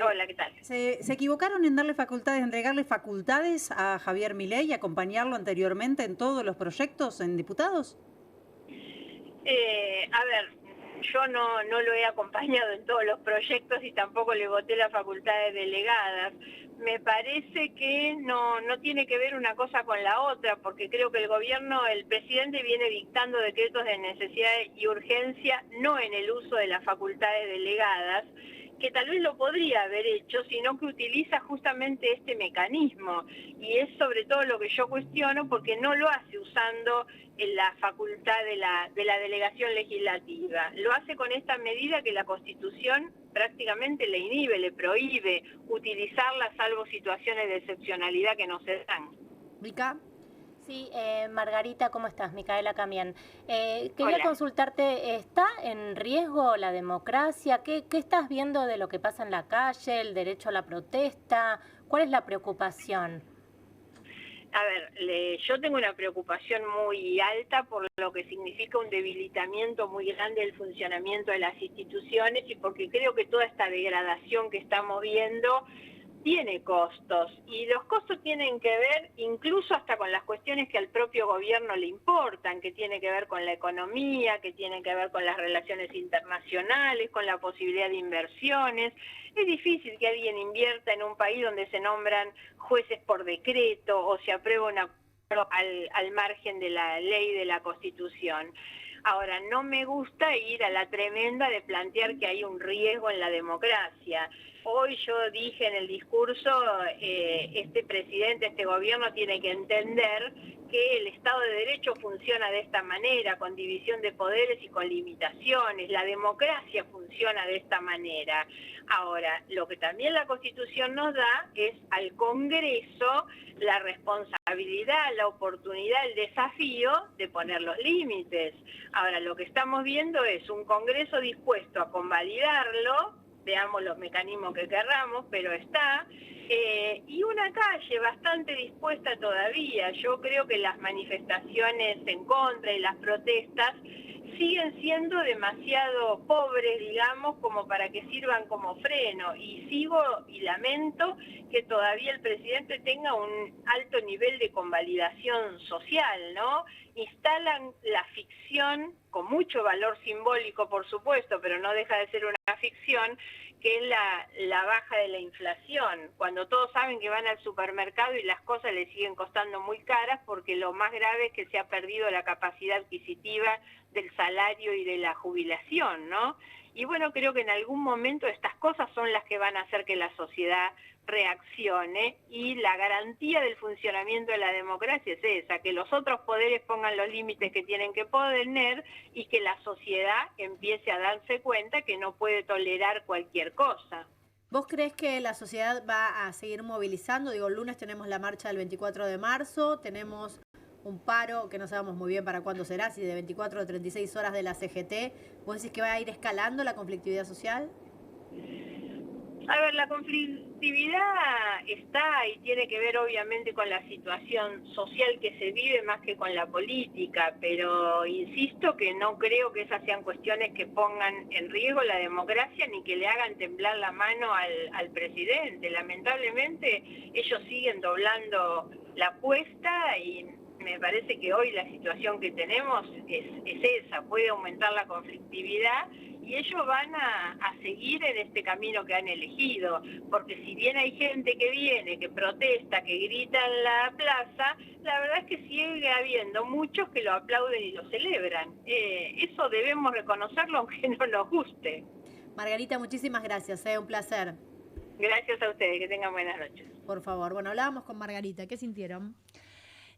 Hola, ¿qué tal? ¿Se equivocaron en darle facultades, entregarle facultades a Javier Milei y acompañarlo anteriormente en todos los proyectos en diputados? A ver, yo no lo he acompañado en todos los proyectos y tampoco le voté las facultades delegadas. Me parece que no tiene que ver una cosa con la otra, porque creo que el presidente viene dictando decretos de necesidad y urgencia, no en el uso de las facultades delegadas, que tal vez lo podría haber hecho, sino que utiliza justamente este mecanismo. Y es sobre todo lo que yo cuestiono, porque no lo hace usando la facultad de la delegación legislativa. Lo hace con esta medida que la Constitución prácticamente le inhibe, le prohíbe utilizarla, salvo situaciones de excepcionalidad que no se dan. ¿Mica? Sí, Margarita, ¿cómo estás? Micaela Camián. Quería Hola. Consultarte, ¿está en riesgo la democracia? ¿Qué estás viendo de lo que pasa en la calle, el derecho a la protesta? ¿Cuál es la preocupación? A ver, yo tengo una preocupación muy alta por lo que significa un debilitamiento muy grande del funcionamiento de las instituciones, y porque creo que toda esta degradación que estamos viendo tiene costos, y los costos tienen que ver incluso hasta con las cuestiones que al propio gobierno le importan, que tiene que ver con la economía, que tiene que ver con las relaciones internacionales, con la posibilidad de inversiones. Es difícil que alguien invierta en un país donde se nombran jueces por decreto o se aprueba un acuerdo al margen de la ley de la Constitución. Ahora, no me gusta ir a la tremenda de plantear que hay un riesgo en la democracia. Hoy yo dije en el discurso, este presidente, este gobierno tiene que entender que el Estado de Derecho funciona de esta manera, con división de poderes y con limitaciones. La democracia funciona de esta manera. Ahora, lo que también la Constitución nos da es al Congreso la responsabilidad, la oportunidad, el desafío de poner los límites. Ahora, lo que estamos viendo es un Congreso dispuesto a convalidarlo, veamos los mecanismos que querramos, pero está, y una calle bastante dispuesta todavía. Yo creo que las manifestaciones en contra y las protestas siguen siendo demasiado pobres, digamos, como para que sirvan como freno, y sigo y lamento que todavía el presidente tenga un alto nivel de convalidación social, ¿no? Instalan la ficción, con mucho valor simbólico, por supuesto, pero no deja de ser una ficción, que es la baja de la inflación, cuando todos saben que van al supermercado y las cosas les siguen costando muy caras, porque lo más grave es que se ha perdido la capacidad adquisitiva del salario y de la jubilación, ¿no? Y bueno, creo que en algún momento estas cosas son las que van a hacer que la sociedad reaccione, y la garantía del funcionamiento de la democracia es esa, que los otros poderes pongan los límites que tienen que poner y que la sociedad empiece a darse cuenta que no puede tolerar cualquier cosa. ¿Vos crees que la sociedad va a seguir movilizando? Digo, el lunes tenemos la marcha del 24 de marzo, tenemos un paro que no sabemos muy bien para cuándo será, si de 24 o 36 horas de la CGT. ¿Vos decís que va a ir escalando la conflictividad social? A ver, la conflictividad está y tiene que ver obviamente con la situación social que se vive más que con la política, pero insisto que no creo que esas sean cuestiones que pongan en riesgo la democracia ni que le hagan temblar la mano al presidente. Lamentablemente ellos siguen doblando la apuesta, y me parece que hoy la situación que tenemos es esa, puede aumentar la conflictividad, y ellos van a seguir en este camino que han elegido, porque si bien hay gente que viene, que protesta, que grita en la plaza, la verdad es que sigue habiendo muchos que lo aplauden y lo celebran. Eso debemos reconocerlo aunque no nos guste. Margarita, muchísimas gracias, un placer. Gracias a ustedes, que tengan buenas noches. Por favor. Bueno, hablábamos con Margarita. ¿Qué sintieron?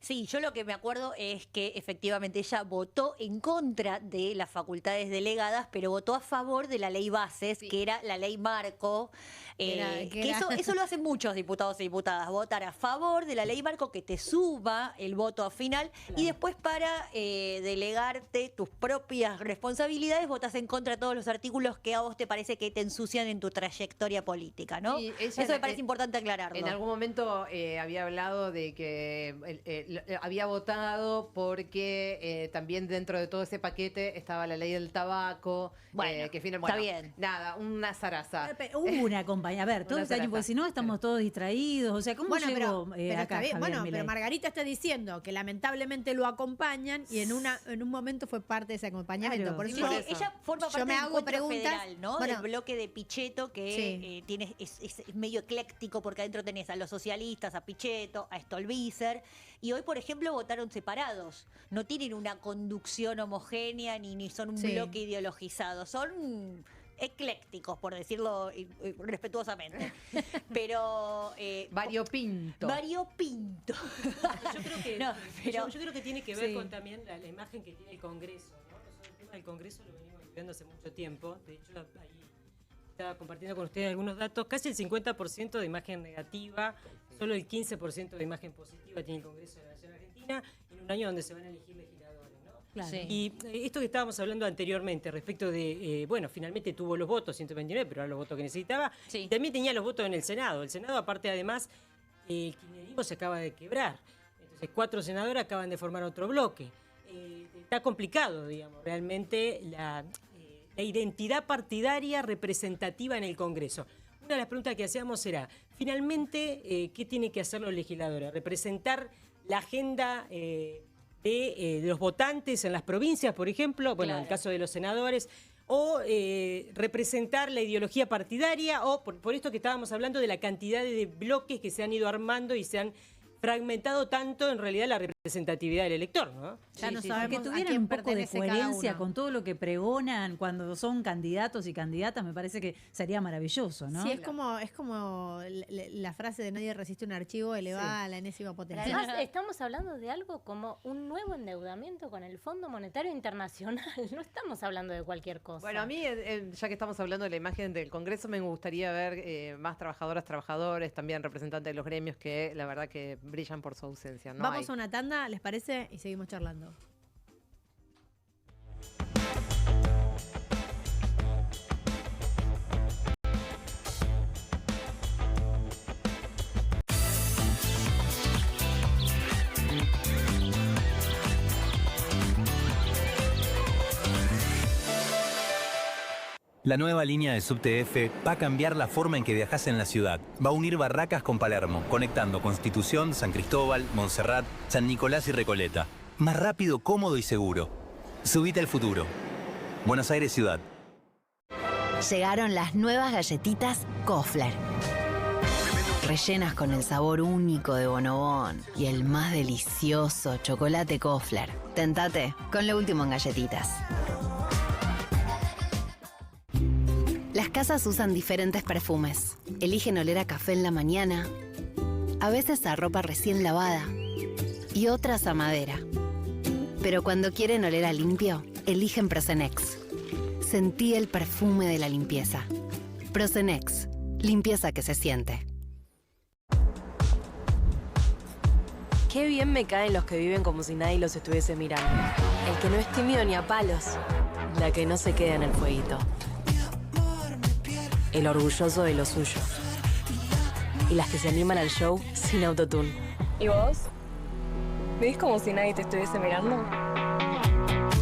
Sí, yo lo que me acuerdo es que efectivamente ella votó en contra de las facultades delegadas, pero votó a favor de la ley bases, que era la ley marco. Eso lo hacen muchos diputados y diputadas, votar a favor de la ley marco que te suba el voto final y después para delegarte tus propias responsabilidades votas en contra de todos los artículos que a vos te parece que te ensucian en tu trayectoria política, ¿no? Eso me parece importante aclararlo. En algún momento había hablado de que había votado porque también dentro de todo ese paquete estaba la ley del tabaco, que finalmente, está bien. Nada, una zaraza. Hubo una compañía, a ver, todo este año, porque si no estamos todos distraídos, o sea, ¿cómo llegó pero acá está bien. Javier Milei? Pero Margarita está diciendo que lamentablemente lo acompañan y en un momento fue parte de ese acompañamiento. Claro. Por eso Ella forma parte del encuentro federal, ¿no? Bueno, del bloque de Pichetto que es medio ecléctico porque adentro tenés a los socialistas, a Pichetto, a Stolbizer y hoy, por ejemplo, votaron separados. No tienen una conducción homogénea ni son un bloque ideologizado. Son eclécticos, por decirlo respetuosamente. Pero variopinto. Variopinto. Yo creo que tiene que ver con también la imagen que tiene el Congreso, ¿no? Nosotros el tema del Congreso lo venimos viviendo hace mucho tiempo. De hecho, ahí estaba compartiendo con ustedes algunos datos. Casi el 50% de imagen negativa, solo el 15% de imagen positiva tiene el Congreso de la Nación Argentina en un año donde se van a elegir legisladores, ¿no? Claro. Y esto que estábamos hablando anteriormente respecto de, finalmente tuvo los votos, 129, pero eran los votos que necesitaba. Y también tenía los votos en el Senado. El Senado, aparte, además, el kirchnerismo se acaba de quebrar. Entonces, 4 senadores acaban de formar otro bloque. Está complicado, digamos, realmente la identidad partidaria representativa en el Congreso. Una de las preguntas que hacíamos era, finalmente, ¿qué tienen que hacer los legisladores? ¿Representar la agenda de los votantes en las provincias, por ejemplo? Bueno, en el caso de los senadores. O representar la ideología partidaria, o por esto que estábamos hablando de la cantidad de bloques que se han ido armando y se han fragmentado tanto en realidad la representatividad del elector, ¿no? Ya no sabemos que tuvieran un poco de coherencia con todo lo que pregonan cuando son candidatos y candidatas, me parece que sería maravilloso, ¿no? Sí, es como la frase de nadie resiste un archivo elevada a la enésima potencia. Además, estamos hablando de algo como un nuevo endeudamiento con el Fondo Monetario Internacional. No estamos hablando de cualquier cosa. Bueno, a mí, ya que estamos hablando de la imagen del Congreso, me gustaría ver más trabajadoras, trabajadores, también representantes de los gremios que la verdad que brillan por su ausencia. ¿No? Vamos a una tanda, ¿les parece? Y seguimos charlando. La nueva línea de Subte F va a cambiar la forma en que viajas en la ciudad. Va a unir Barracas con Palermo, conectando Constitución, San Cristóbal, Montserrat, San Nicolás y Recoleta. Más rápido, cómodo y seguro. Subite al futuro. Buenos Aires Ciudad. Llegaron las nuevas galletitas Kofler. Rellenas con el sabor único de Bonobón y el más delicioso chocolate Kofler. Tentate con lo último en galletitas. Las casas usan diferentes perfumes. Eligen oler a café en la mañana, a veces a ropa recién lavada y otras a madera. Pero cuando quieren oler a limpio, eligen Prosenex. Sentí el perfume de la limpieza. Prosenex, limpieza que se siente. Qué bien me caen los que viven como si nadie los estuviese mirando. El que no es tímido ni a palos. La que no se queda en el fueguito. El orgulloso de lo suyo. Y las que se animan al show sin autotune. ¿Y vos? ¿Ves como si nadie te estuviese mirando?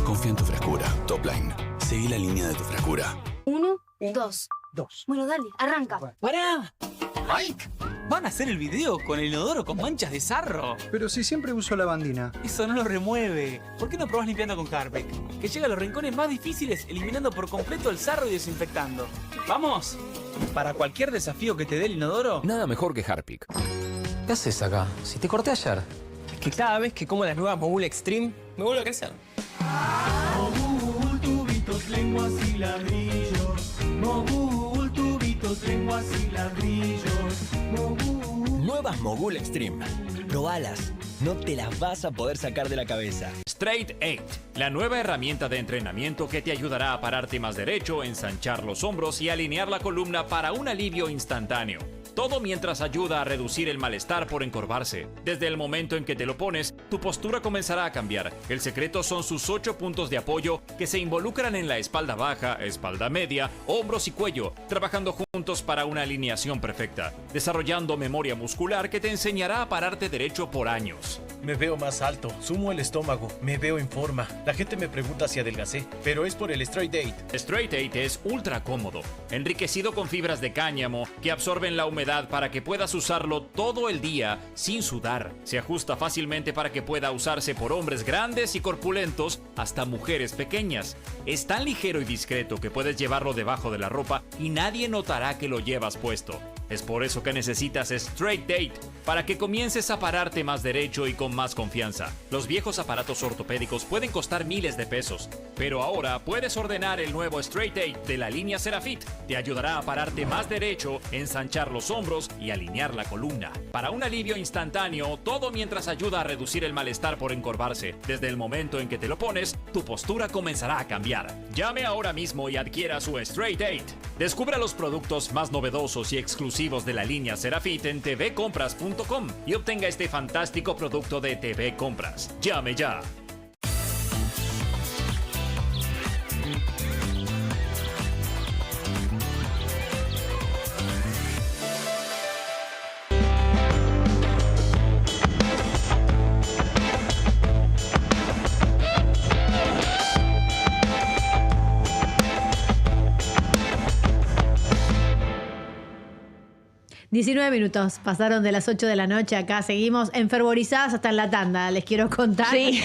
Confía en tu frescura. Topline. Seguí la línea de tu frescura. 1, 2. Bueno, dale, arranca. ¡Pará! ¡Mike! ¿Van a hacer el video con el inodoro con manchas de sarro? Pero si siempre uso lavandina. Eso no lo remueve. ¿Por qué no probás limpiando con Harpic? Que llega a los rincones más difíciles, eliminando por completo el sarro y desinfectando. ¡Vamos! Para cualquier desafío que te dé el inodoro... Nada mejor que Harpic. ¿Qué haces acá? Si te corté ayer. Es que cada vez que como las nuevas Mogul Extreme, me vuelvo a crecer. Mogul, tubitos, lenguas y ladrillos. Mogul. tubitos, lenguas y ladrillos. Nuevas Mogul Extreme. Probalas. No te las vas a poder sacar de la cabeza. Straight 8, la nueva herramienta de entrenamiento que te ayudará a pararte más derecho, ensanchar los hombros y alinear la columna para un alivio instantáneo. Todo mientras ayuda a reducir el malestar por encorvarse. Desde el momento en que te lo pones, tu postura comenzará a cambiar. El secreto son sus 8 puntos de apoyo que se involucran en la espalda baja, espalda media, hombros y cuello, trabajando juntos para una alineación perfecta, desarrollando memoria muscular que te enseñará a pararte derecho por años. Me veo más alto, sumo el estómago, me veo en forma. La gente me pregunta si adelgacé, pero es por el Straight 8. Straight 8 es ultra cómodo, enriquecido con fibras de cáñamo que absorben la humedad para que puedas usarlo todo el día sin sudar. Se ajusta fácilmente para que pueda usarse por hombres grandes y corpulentos hasta mujeres pequeñas. Es tan ligero y discreto que puedes llevarlo debajo de la ropa y nadie notará que lo llevas puesto. Es por eso que necesitas Straight 8, para que comiences a pararte más derecho y con más confianza. Los viejos aparatos ortopédicos pueden costar miles de pesos, pero ahora puedes ordenar el nuevo Straight 8 de la línea Serafit. Te ayudará a pararte más derecho, ensanchar los hombros y alinear la columna. Para un alivio instantáneo, todo mientras ayuda a reducir el malestar por encorvarse. Desde el momento en que te lo pones, tu postura comenzará a cambiar. Llame ahora mismo y adquiera su Straight 8. Descubra los productos más novedosos y exclusivos de la línea Serafit en tvcompras.com y obtenga este fantástico producto de TV Compras. Llame ya. ...19 minutos pasaron de las 8 de la noche. Acá seguimos enfervorizadas hasta en la tanda. Les quiero contar. Sí.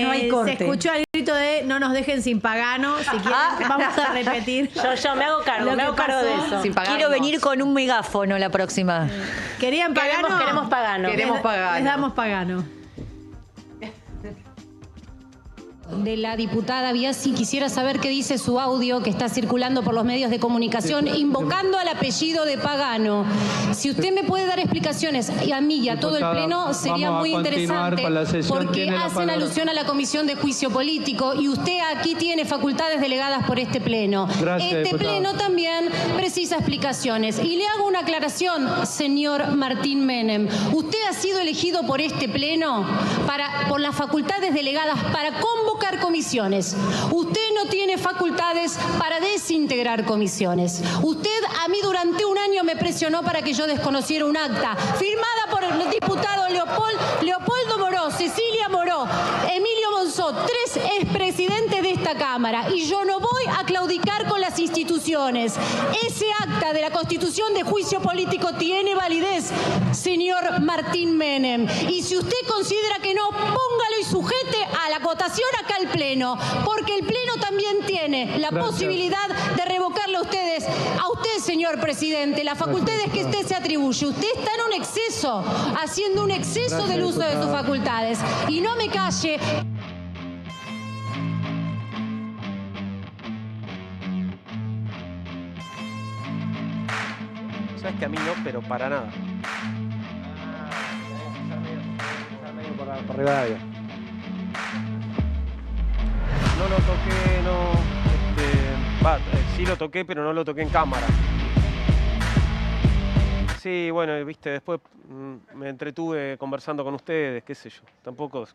No hay corte. Se escuchó el grito de no nos dejen sin Pagano. Si quieren, vamos a repetir. Yo me hago cargo, de eso. Quiero venir con un megáfono la próxima. ¿Querían Pagano? Queremos Pagano. Les damos Pagano. De la diputada Biasi, quisiera saber qué dice su audio que está circulando por los medios de comunicación invocando al apellido de Pagano. Si usted me puede dar explicaciones a mí y a todo el Pleno, sería muy interesante, porque hacen alusión a la Comisión de Juicio Político y usted aquí tiene facultades delegadas por este Pleno. Este Pleno también precisa explicaciones. Y le hago una aclaración, señor Martín Menem. Usted ha sido elegido por este Pleno por las facultades delegadas para convocar comisiones. Usted no tiene facultades para desintegrar comisiones. Usted a mí durante un año me presionó para que yo desconociera un acta firmada por el diputado Leopoldo Moró, Cecilia Moró, Emilio Monzó, 3 expresidentes de esta Cámara, y yo no voy a claudicar con las instituciones. Ese acta de la Constitución de Juicio Político tiene validez, señor Martín Menem. Y si usted considera que no, póngalo y sujete a la votación acá al Pleno, porque el Pleno también tiene la posibilidad de revocarle a usted, señor presidente, las facultades que usted se atribuye. Usted está en un exceso, haciendo un exceso del uso de sus facultades. Y no me calle. Sabes que a mí no, pero para nada. Por Rivadavia. No lo toqué, sí lo toqué, pero no lo toqué en cámara. Sí, bueno, viste, después me entretuve conversando con ustedes, qué sé yo. Tampoco,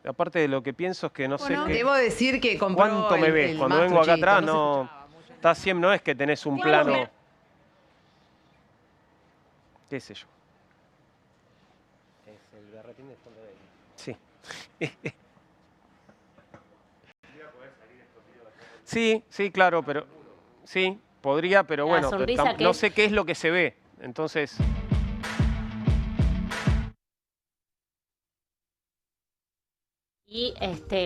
aparte de lo que pienso es que no sé qué. Debo decir que compró ¿Cuánto me ves? Cuando vengo acá atrás, no está siempre, no es que tenés un plano. Qué sé yo. Es el berretín de fondo de él. Sí. Sí, claro, pero sí, podría, pero bueno, no sé qué es lo que se ve, entonces. Y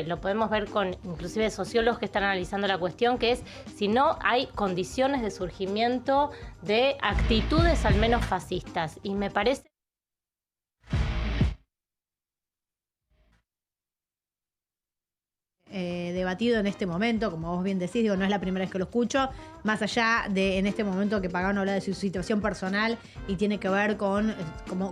lo podemos ver con inclusive sociólogos que están analizando la cuestión, que es si no hay condiciones de surgimiento de actitudes al menos fascistas. Y me parece... debatido en este momento, como vos bien decís, digo, no es la primera vez que lo escucho, más allá de en este momento que Pagano habla de su situación personal y tiene que ver con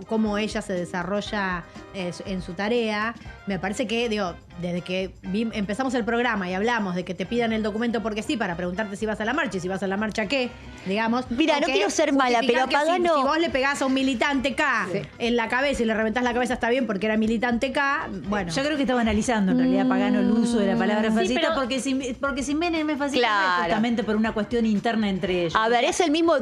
cómo ella se desarrolla en su tarea. Me parece que, digo, desde que empezamos el programa y hablamos de que te pidan el documento porque sí, para preguntarte si vas a la marcha y si vas a la marcha, ¿qué? Digamos. Mira, no quiero ser mala, pero Pagano... Si vos le pegás a un militante K en la cabeza y le reventás la cabeza, está bien porque era militante K, bueno. Yo creo que estaba analizando en realidad Pagano el uso de la palabra fascista, porque sin Menem es fascista, claro, justamente por una cuestión interna entre ellos. A ver, es el mismo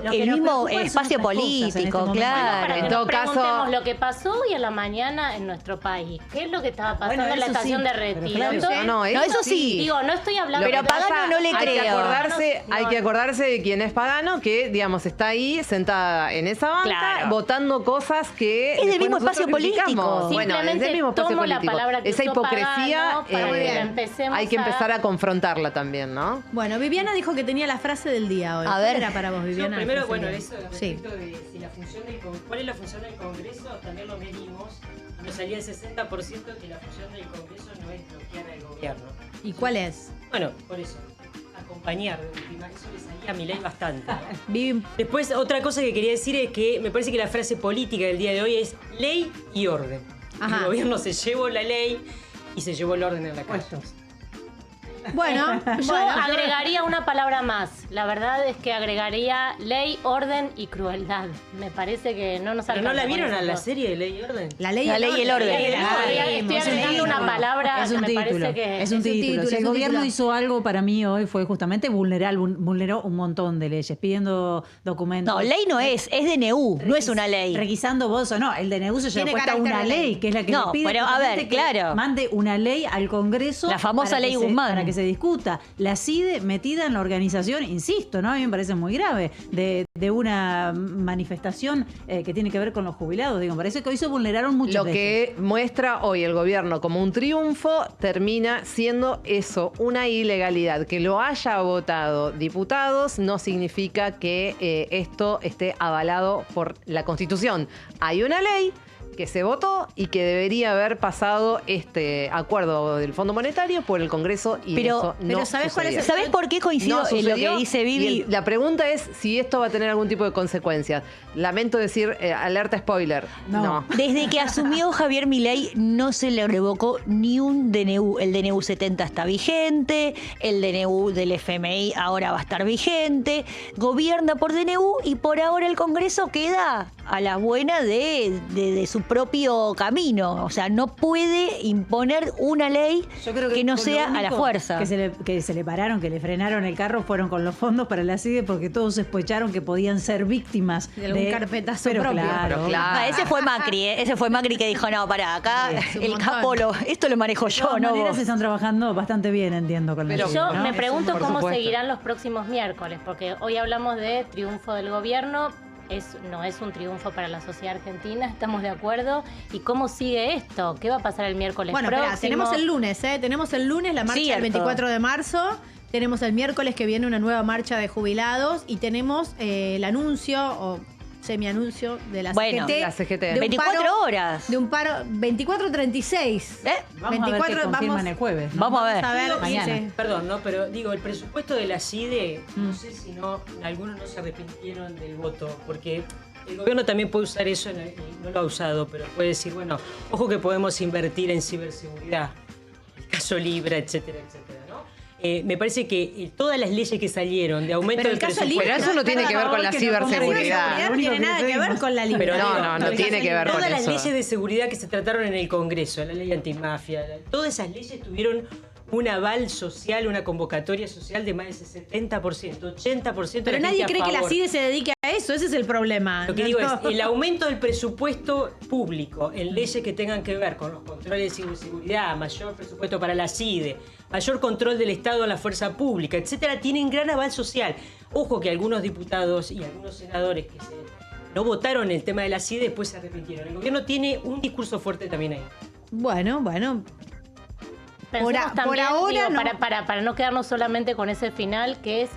espacio político, claro. Bueno, en todo caso, lo que pasó hoy a la mañana en nuestro país. ¿Qué es lo que estaba pasando en la estación de Retiro? Claro, eso sí. Digo, no estoy hablando pero de Pagano no le creo. Hay que acordarse de quién es Pagano, que, digamos, está ahí sentada en esa banca votando cosas que... Es del mismo espacio político. Bueno, es del mismo espacio político. Esa hipocresía hay que empezar a confrontarla también, ¿no? Bueno, Viviana dijo que tenía la frase del día hoy. A ver. ¿Cuál era para vos, Viviana? Primero, bueno, eso respecto de si la función ¿cuál es la función del Congreso? También lo medimos. Nos salía el 60% que la función del Congreso no es bloquear al gobierno. ¿Y cuál es? Bueno, por eso, acompañar de última. Eso le salía a Milei bastante. Después, otra cosa que quería decir es que me parece que la frase política del día de hoy es ley y orden. El gobierno se llevó la ley y se llevó el orden en la calle. Bueno, yo agregaría una palabra más. La verdad es que agregaría ley, orden y crueldad. Me parece que no nos alcanza. ¿Pero no la vieron a la serie de Ley y Orden? La ley y el orden. Estoy agregando una palabra que me parece que... Es un título. Si el gobierno hizo algo para mí hoy fue justamente vulneró un montón de leyes, pidiendo documentos. No, ley no es DNU, no es una ley. Requisando vos o no, el DNU se lleva puesta una ley, que es la que le pide. Pero a ver, claro. Mande una ley al Congreso. La famosa ley Guzmán. Para que se discuta. La CIDE metida en la organización, insisto, ¿no? A mí me parece muy grave, de una manifestación que tiene que ver con los jubilados. Digo, me parece que hoy se vulneraron muchas leyes. Lo que muestra hoy el gobierno como un triunfo termina siendo eso, una ilegalidad. Que lo haya votado diputados no significa que esto esté avalado por la Constitución. Hay una ley que se votó y que debería haber pasado este acuerdo del Fondo Monetario por el Congreso y eso no pero ¿sabes cuál es? ¿Sabés por qué coincido en lo que dice Vivi? La pregunta es si esto va a tener algún tipo de consecuencias. Lamento decir, alerta spoiler. No. Desde que asumió Javier Milei no se le revocó ni un DNU. El DNU 70 está vigente, el DNU del FMI ahora va a estar vigente. Gobierna por DNU y por ahora el Congreso queda a la buena de su propio camino. O sea, no puede imponer una ley que no sea a la fuerza. Que se le pararon, que le frenaron el carro, fueron con los fondos para la CIDE porque todos sospecharon que podían ser víctimas de algún carpetazo propio. Claro. Ese fue Macri, Ese fue Macri que dijo, no, pará, acá el capo, esto lo manejo yo, ¿no? Vos. Se están trabajando bastante bien, entiendo. Con pero yo me pregunto cómo seguirán los próximos miércoles, porque hoy hablamos de triunfo del gobierno. No es un triunfo para la sociedad argentina, estamos de acuerdo. ¿Y cómo sigue esto? ¿Qué va a pasar el miércoles próximo? Espera, tenemos el lunes, Tenemos el lunes la marcha del 24 de marzo. Tenemos el miércoles que viene una nueva marcha de jubilados y tenemos el anuncio o semi-anuncio de la CGT. La CGT. De 24 horas. De un paro 24-36. Vamos a ver qué confirman el jueves, ¿no? Vamos a ver mañana. Sí. Perdón, ¿no? Pero digo, el presupuesto de la CIDE, no sé si algunos no se arrepintieron del voto, porque el gobierno también puede usar eso, y no lo ha usado, pero puede decir, bueno, ojo que podemos invertir en ciberseguridad, el caso Libra, etcétera, etcétera, ¿no? Me parece que todas las leyes que salieron de aumento del presupuesto... Pero eso no tiene que ver con la ciberseguridad. No tiene nada que ver con la Libra. No tiene que ver con eso. Todas las leyes de seguridad que se trataron en el Congreso, la ley antimafia, todas esas leyes tuvieron un aval social, una convocatoria social de más del 70%, 80%. Pero nadie cree que la CIDE se dedique a eso, ese es el problema. Lo que digo es, el aumento del presupuesto público en leyes que tengan que ver con los controles de seguridad, mayor presupuesto para la CIDE, mayor control del Estado a la fuerza pública, etcétera, tienen gran aval social. Ojo que algunos diputados y algunos senadores que no votaron el tema de la CIDE después se arrepintieron. El gobierno tiene un discurso fuerte también ahí. Bueno. Por ahora, digo, para no quedarnos solamente con ese final, que es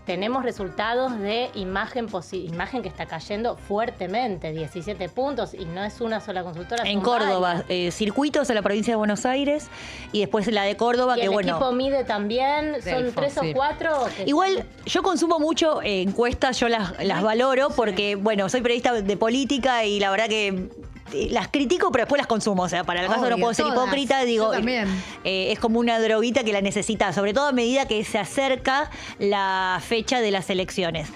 tenemos resultados de imagen que está cayendo fuertemente, 17 puntos, y no es una sola consultora. En Córdoba, circuitos en la provincia de Buenos Aires, y después la de Córdoba, y que el bueno. equipo mide también, son Delfo, 3 sí. o 4. Igual yo consumo mucho encuestas, yo las valoro porque, bueno, soy periodista de política y la verdad que las critico, pero después las consumo. O sea, para el caso Obvio, no puedo ser todas. hipócrita, digo, Yo también. es como una droguita que la necesitas, sobre todo a medida que se acerca la fecha de las elecciones.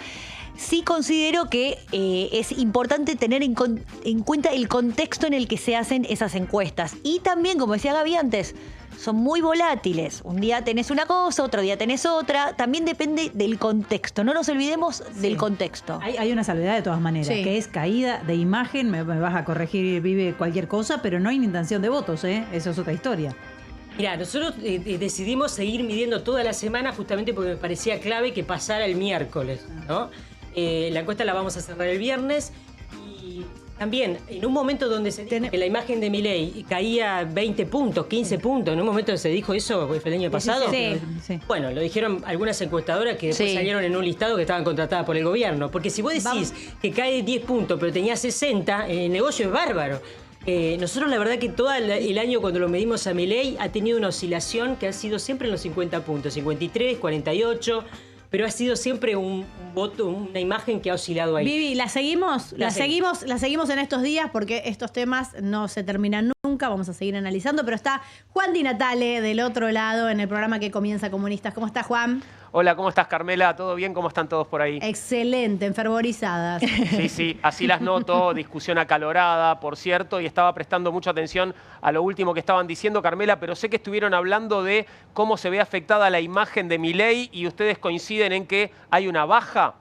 Sí considero que es importante tener en cuenta el contexto en el que se hacen esas encuestas. Y también, como decía Gaby antes, son muy volátiles. Un día tenés una cosa, otro día tenés otra. También depende del contexto. No nos olvidemos del contexto. Hay una salvedad de todas maneras, Sí. que es caída de imagen. Me vas a corregir, Vive, cualquier cosa, pero no hay intención de votos, ¿eh? Eso es otra historia. Mirá, nosotros decidimos seguir midiendo toda la semana justamente porque me parecía clave que pasara el miércoles, ¿no? La encuesta la vamos a cerrar el viernes y también en un momento donde se dijo que la imagen de Milei caía 20 puntos, 15 puntos, en un momento se dijo eso, fue el año pasado. Sí. Bueno, lo dijeron algunas encuestadoras que después Sí. salieron en un listado que estaban contratadas por el gobierno. Porque si vos decís que cae 10 puntos pero tenía 60, el negocio es bárbaro. Nosotros la verdad que todo el año cuando lo medimos a Milei ha tenido una oscilación que ha sido siempre en los 50 puntos, 53, 48, pero ha sido siempre un voto, una imagen que ha oscilado ahí. Vivi, ¿la seguimos? La seguimos en estos días porque estos temas no se terminan nunca, vamos a seguir analizando, pero está Juan Di Natale del otro lado en el programa que comienza Comunistas. ¿Cómo está, Juan? Hola, ¿cómo estás, Carmela? ¿Todo bien? ¿Cómo están todos por ahí? Excelente, enfervorizadas. Sí, así las noto, discusión acalorada, por cierto, y estaba prestando mucha atención a lo último que estaban diciendo, Carmela, pero sé que estuvieron hablando de cómo se ve afectada la imagen de Milei y ustedes coinciden en que hay una baja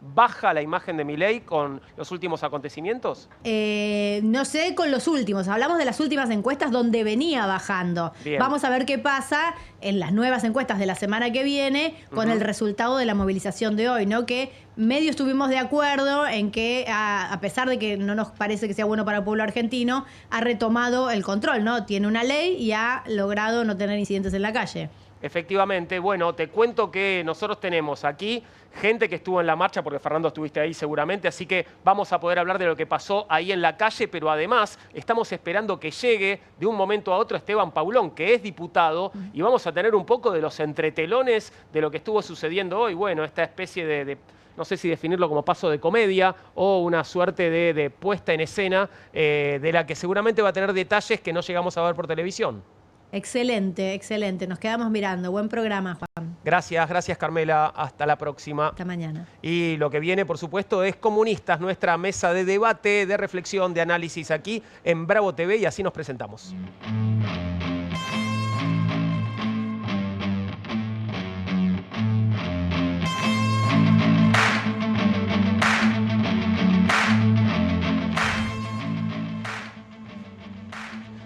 la imagen de Milei con los últimos acontecimientos. No sé con los últimos, hablamos de las últimas encuestas donde venía bajando. Bien. Vamos a ver qué pasa en las nuevas encuestas de la semana que viene con el resultado de la movilización de hoy, ¿no? Que medio estuvimos de acuerdo en que, a pesar de que no nos parece que sea bueno para el pueblo argentino, ha retomado el control, ¿no? Tiene una ley y ha logrado no tener incidentes en la calle. Efectivamente, bueno, te cuento que nosotros tenemos aquí gente que estuvo en la marcha, porque Fernando estuviste ahí seguramente, así que vamos a poder hablar de lo que pasó ahí en la calle, pero además estamos esperando que llegue de un momento a otro Esteban Paulón, que es diputado, y vamos a tener un poco de los entretelones de lo que estuvo sucediendo hoy. Bueno, esta especie de no sé si definirlo como paso de comedia o una suerte de puesta en escena de la que seguramente va a tener detalles que no llegamos a ver por televisión. Excelente, excelente. Nos quedamos mirando. Buen programa, Juan. Gracias Carmela. Hasta la próxima. Hasta mañana. Y lo que viene, por supuesto, es Comunistas, nuestra mesa de debate, de reflexión, de análisis aquí en Bravo TV, y así nos presentamos.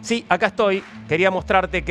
Sí, acá estoy. Quería mostrarte que